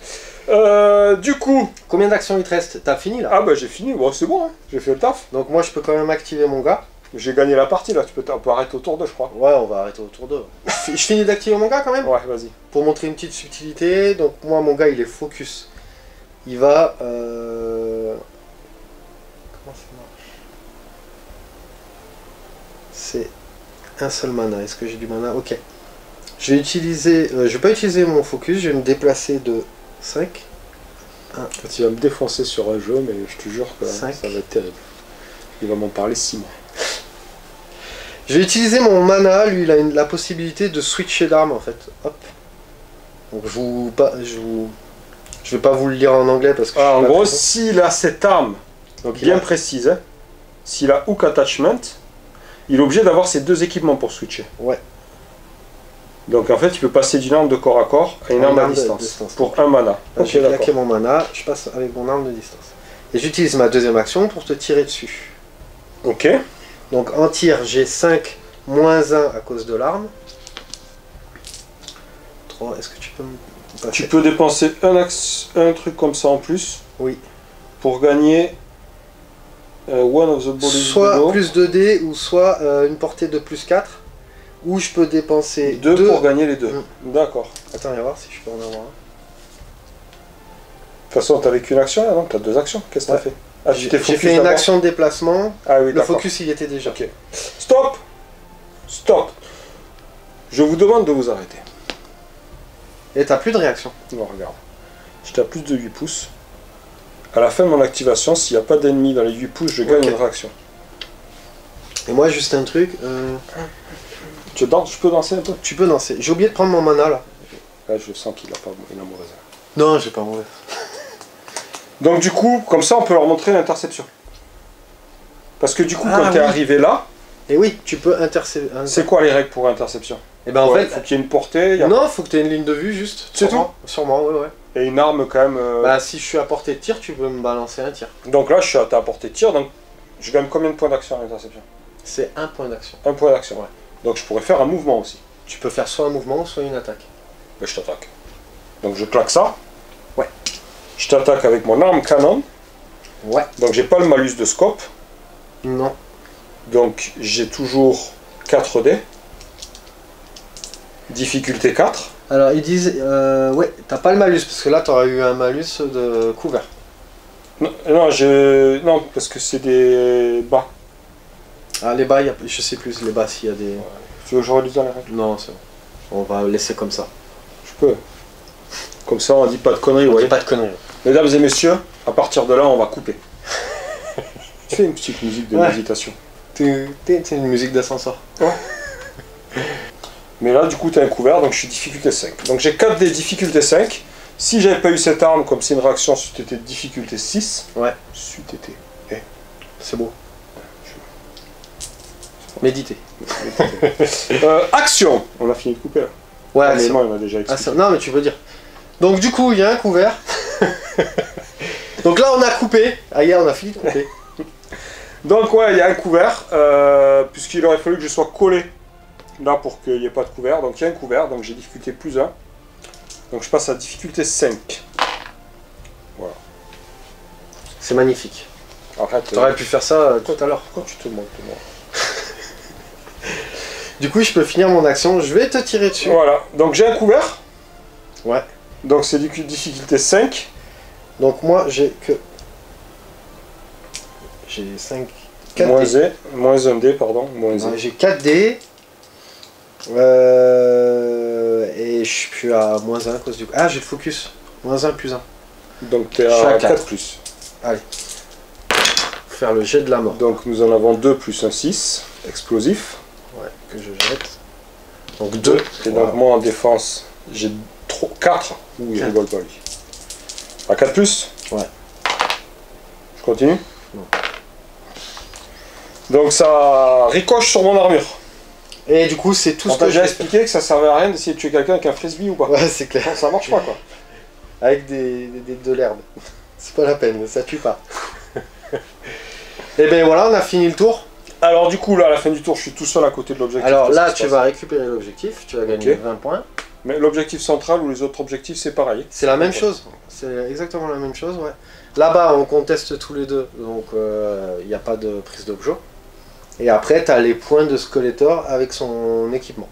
Speaker 1: Du coup...
Speaker 2: Combien d'actions il te reste? T'as fini là?
Speaker 1: Ah bah j'ai fini, bon, c'est bon, hein. J'ai fait le taf.
Speaker 2: Donc moi, je peux quand même activer mon gars.
Speaker 1: J'ai gagné la partie là, on peut arrêter autour d'eux, je crois.
Speaker 2: Ouais, on va arrêter autour d'eux. Je finis d'activer mon gars quand même?
Speaker 1: Ouais, vas-y.
Speaker 2: Pour montrer une petite subtilité. Donc moi, mon gars, il est focus. Il va... Comment ça marche? C'est un seul mana. Est-ce que j'ai du mana? Ok. Je vais utiliser... je vais pas utiliser mon focus. Je vais me déplacer de 5.
Speaker 1: Quand il va me défoncer sur un jeu, mais je te jure que ça
Speaker 2: 5.
Speaker 1: va être terrible. Il va m'en parler 6 mois.
Speaker 2: Je vais utiliser mon mana, lui il a la possibilité de switcher d'arme en fait. Hop. Donc je vais pas vous le lire en anglais parce que
Speaker 1: En
Speaker 2: je suis pas
Speaker 1: gros,
Speaker 2: très bon.
Speaker 1: s'il a cette arme
Speaker 2: Donc,
Speaker 1: bien précise, hein, s'il a Hook Attachment, il est obligé d'avoir ces deux équipements pour switcher.
Speaker 2: Ouais.
Speaker 1: Donc en fait, il peut passer d'une arme de corps à corps à une arme à distance. Pour un mana. Ok,
Speaker 2: J'ai
Speaker 1: d'accord.
Speaker 2: claqué mon mana, je passe avec mon arme de distance. Et j'utilise ma deuxième action pour te tirer dessus.
Speaker 1: Ok.
Speaker 2: Donc en tir, j'ai 5 moins 1 à cause de l'arme. 3, est-ce que tu peux me passer?
Speaker 1: Tu peux dépenser un truc comme ça en plus.
Speaker 2: Oui.
Speaker 1: Pour gagner one of the bodies
Speaker 2: Soit
Speaker 1: below.
Speaker 2: plus 2D ou soit une portée de plus 4. Ou je peux dépenser
Speaker 1: 2 pour gagner les deux. D'accord.
Speaker 2: Attends, on va voir si je peux en avoir un.
Speaker 1: De toute façon, t'avais qu'une action là, non? T'as 2 actions. Qu'est-ce que t'as fait? Ah, tu t'es
Speaker 2: J'ai
Speaker 1: focus
Speaker 2: fait une
Speaker 1: d'abord.
Speaker 2: action de déplacement.
Speaker 1: Ah oui,
Speaker 2: Le
Speaker 1: d'accord.
Speaker 2: focus il était déjà.
Speaker 1: Ok. Stop. Stop. Je vous demande de vous arrêter.
Speaker 2: Et t'as plus de réaction.
Speaker 1: Non, regarde. J'étais à plus de 8 pouces. À la fin de mon activation, s'il n'y a pas d'ennemis dans les 8 pouces, je gagne
Speaker 2: Ok.
Speaker 1: une réaction.
Speaker 2: Et moi juste un truc.
Speaker 1: Tu danses? Je peux danser un peu?
Speaker 2: Tu peux danser. J'ai oublié de prendre mon mana là.
Speaker 1: Là, je sens qu'il a pas il a mauvaise.
Speaker 2: Non, j'ai pas mauvais.
Speaker 1: Donc du coup, comme ça, on peut leur montrer l'interception. Parce que du coup,
Speaker 2: Ah,
Speaker 1: quand tu es
Speaker 2: oui.
Speaker 1: arrivé là,
Speaker 2: Et oui, tu peux intercepter.
Speaker 1: c'est quoi les règles pour interception?
Speaker 2: Et ben en
Speaker 1: Ouais,
Speaker 2: fait.
Speaker 1: faut qu'il y ait une portée, il y a-
Speaker 2: Non, faut que tu aies une ligne de vue juste.
Speaker 1: C'est
Speaker 2: Sûrement. Sûrement, ouais, ouais.
Speaker 1: et une arme quand même.
Speaker 2: Bah, si je suis à portée de tir, tu peux me balancer un tir.
Speaker 1: Donc là, je suis à ta portée de tir, donc je gagne combien de points d'action à l'interception?
Speaker 2: C'est un point d'action.
Speaker 1: Un point d'action.
Speaker 2: Ouais.
Speaker 1: Donc je pourrais faire un mouvement aussi.
Speaker 2: Tu peux faire soit un mouvement, soit une attaque.
Speaker 1: Ben, je t'attaque. Donc je claque ça.
Speaker 2: Ouais.
Speaker 1: Je t'attaque avec mon arme canon.
Speaker 2: Ouais.
Speaker 1: Donc j'ai pas le malus de scope.
Speaker 2: Non.
Speaker 1: Donc j'ai toujours 4 dés. Difficulté 4.
Speaker 2: Alors ils disent, ouais, t'as pas le malus, parce que là t'aurais eu un malus de couvert.
Speaker 1: Non, non, parce que c'est des bas.
Speaker 2: Ah, les bas, je sais plus, les bas s'il y a des...
Speaker 1: Tu veux que je relise dans les règles?
Speaker 2: Non, c'est bon. On va laisser comme ça.
Speaker 1: Je peux. Comme ça, on dit pas de conneries, vous
Speaker 2: On
Speaker 1: voyez.
Speaker 2: dit pas de conneries.
Speaker 1: Mesdames et messieurs, à partir de là, on va couper. Fais une petite musique de
Speaker 2: Ouais.
Speaker 1: méditation.
Speaker 2: C'est une musique d'ascenseur.
Speaker 1: Mais là, du coup, tu as un couvert, donc je suis difficulté 5. Donc j'ai 4 des difficultés 5. Si j'avais pas eu cette arme, comme c'est une réaction, c'eût été difficulté 6.
Speaker 2: Ouais.
Speaker 1: C'eût été.
Speaker 2: C'est beau. Méditer.
Speaker 1: Action. On a fini de couper là.
Speaker 2: Ouais,
Speaker 1: Mais
Speaker 2: c'est
Speaker 1: non, on a déjà
Speaker 2: Ah,
Speaker 1: expliqué.
Speaker 2: non, mais tu peux dire. Donc du coup, il y a un couvert. Donc là, on a coupé. Ah, hier, on a fini de couper.
Speaker 1: Donc ouais, il y a un couvert, puisqu'il aurait fallu que je sois collé là pour qu'il n'y ait pas de couvert. Donc il y a un couvert, donc j'ai difficulté plus 1. Donc je passe à difficulté 5. Voilà.
Speaker 2: C'est magnifique.
Speaker 1: Arrête.
Speaker 2: T'aurais pu faire ça tout à l'heure.
Speaker 1: Pourquoi tu te montres moi?
Speaker 2: Du coup, je peux finir mon action. Je vais te tirer dessus.
Speaker 1: Voilà, donc j'ai un couvert.
Speaker 2: Ouais.
Speaker 1: Donc c'est du coup difficulté 5.
Speaker 2: Donc moi, j'ai que... J'ai 5... 4
Speaker 1: Moins
Speaker 2: dés.
Speaker 1: moins 1 dé, pardon. Moins
Speaker 2: Ouais,
Speaker 1: un.
Speaker 2: j'ai 4 dés. Et je suis à moins 1 à cause du... Ah, j'ai le focus. Moins 1 plus 1.
Speaker 1: Donc t'es
Speaker 2: Je suis
Speaker 1: à
Speaker 2: à
Speaker 1: 4 plus.
Speaker 2: Allez. Faut faire le jet de la mort.
Speaker 1: Donc nous en avons 2 plus un 6. Explosif.
Speaker 2: Ouais, que je jette. Donc
Speaker 1: 2.
Speaker 2: 2.
Speaker 1: Et donc moi en défense, j'ai 4. Ouh, il
Speaker 2: Quatre.
Speaker 1: rigole pas lui. À 4 plus?
Speaker 2: Ouais.
Speaker 1: Je continue?
Speaker 2: Non.
Speaker 1: Donc ça ricoche sur mon armure.
Speaker 2: Et du coup, c'est tout
Speaker 1: On
Speaker 2: ce
Speaker 1: t'a
Speaker 2: que je
Speaker 1: déjà
Speaker 2: vais faire.
Speaker 1: expliqué que ça servait à rien d'essayer de tuer quelqu'un avec un frisbee ou pas?
Speaker 2: Ouais, c'est clair.
Speaker 1: Non, ça marche pas quoi.
Speaker 2: Avec de l'herbe. C'est pas la peine, ça tue pas. Et ben voilà, on a fini le tour.
Speaker 1: Alors du coup là à la fin du tour je suis tout seul à côté de l'objectif.
Speaker 2: Alors
Speaker 1: Qu'est-ce
Speaker 2: là,
Speaker 1: qui se
Speaker 2: tu
Speaker 1: passe?
Speaker 2: vas récupérer l'objectif, tu vas gagner
Speaker 1: Ok.
Speaker 2: 20 points.
Speaker 1: Mais l'objectif central ou les autres objectifs c'est pareil.
Speaker 2: C'est la même chose, c'est exactement la même chose, ouais. Là-bas, on conteste tous les deux, donc il n'y a pas de prise d'objet. Et après, tu as les points de Skeletor avec son équipement.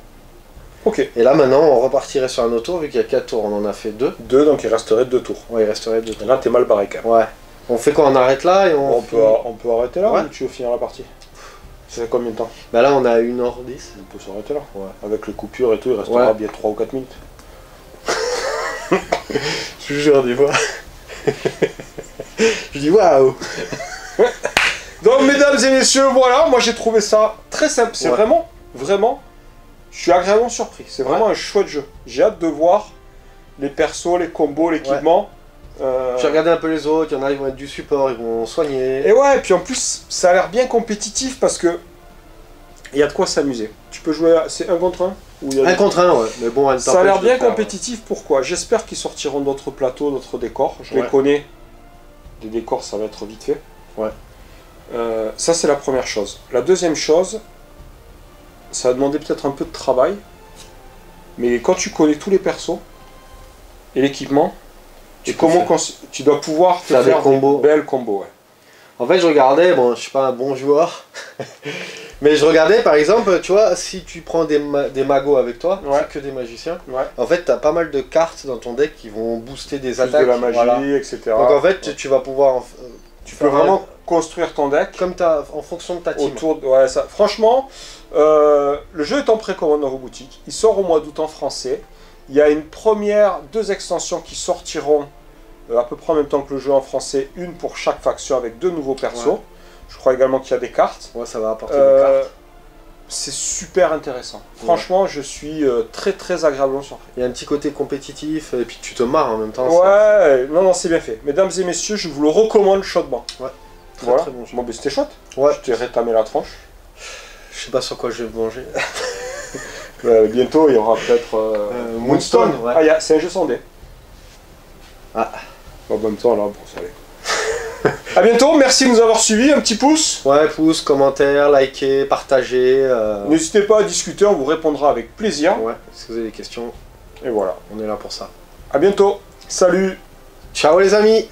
Speaker 1: Ok.
Speaker 2: Et là, maintenant, on repartirait sur un autre tour, vu qu'il y a 4 tours, on en a fait 2.
Speaker 1: 2 donc il resterait 2 tours.
Speaker 2: Ouais, il resterait 2 tours.
Speaker 1: Là t'es mal barré quand même.
Speaker 2: Ouais. On fait quoi? On arrête là et on...
Speaker 1: On peut arrêter là
Speaker 2: Ouais.
Speaker 1: ou tu veux finir la partie? C'est combien de temps?
Speaker 2: Bah là, on a 1h10.
Speaker 1: On peut s'arrêter là.
Speaker 2: Ouais.
Speaker 1: Avec les coupures et tout, il restera
Speaker 2: Ouais.
Speaker 1: bien 3 ou 4 minutes.
Speaker 2: Je vous jure, des fois. Je dis waouh.
Speaker 1: Donc, mesdames et messieurs, voilà, moi j'ai trouvé ça très simple. C'est vraiment, je suis agréablement surpris. C'est vraiment un chouette jeu. J'ai hâte de voir les persos, les combos, l'équipement.
Speaker 2: J'ai regardé un peu les autres, il y en a, ils vont être du support, ils vont soigner.
Speaker 1: Et ouais, et puis en plus, ça a l'air bien compétitif parce que il y a de quoi s'amuser. Tu peux jouer, c'est 1 contre 1 ou il y a
Speaker 2: 1 contre 1, ouais. Mais bon,
Speaker 1: ça a l'air bien compétitif, pourquoi? J'espère qu'ils sortiront d'autres plateaux, d'autres décors. Je les connais. Des décors, ça va être vite fait.
Speaker 2: Ouais.
Speaker 1: Ça, c'est la première chose. La deuxième chose, ça va demander peut-être un peu de travail. Mais quand tu connais tous les persos et l'équipement, tu dois pouvoir te faire des combos. Belles combos, ouais.
Speaker 2: En fait, je regardais, bon, je suis pas un bon joueur, mais je regardais par exemple, tu vois, si tu prends des magos avec toi, c'est que des magiciens, en fait, tu as pas mal de cartes dans ton deck qui vont booster des attaques.
Speaker 1: De la magie, etc.
Speaker 2: Donc en fait, tu vas pouvoir...
Speaker 1: tu peux vraiment construire ton deck
Speaker 2: comme en fonction de ta team.
Speaker 1: Ouais, ça. Franchement, le jeu est en précommande dans vos boutiques. Il sort au mois d'août en français. Il y a deux extensions qui sortiront à peu près en même temps que le jeu en français, une pour chaque faction avec 2 nouveaux persos. Ouais. Je crois également qu'il y a des cartes.
Speaker 2: Ouais, ça va apporter des cartes.
Speaker 1: C'est super intéressant. Franchement, je suis très très agréablement surpris.
Speaker 2: Il y a un petit côté compétitif et puis tu te marres en même temps.
Speaker 1: Ouais, non, c'est bien fait. Mesdames et messieurs, je vous le recommande chaudement.
Speaker 2: Ouais,
Speaker 1: très bon jeu. Bon, ben c'était chouette.
Speaker 2: Ouais.
Speaker 1: Je t'ai rétamé la tranche.
Speaker 2: Je sais pas sur quoi je vais manger.
Speaker 1: Bientôt, il y aura peut-être Moonstone. Ouais. Ah, c'est un jeu sans dés.
Speaker 2: Ah.
Speaker 1: Bon, en même temps, là, bon, ça allait. A bientôt, merci de nous avoir suivis, un petit pouce.
Speaker 2: Ouais, pouce, commentaire, liker, partager.
Speaker 1: N'hésitez pas à discuter, on vous répondra avec plaisir.
Speaker 2: Ouais, si vous avez des questions.
Speaker 1: Et voilà.
Speaker 2: On est là pour ça.
Speaker 1: A bientôt, salut.
Speaker 2: Ciao les amis.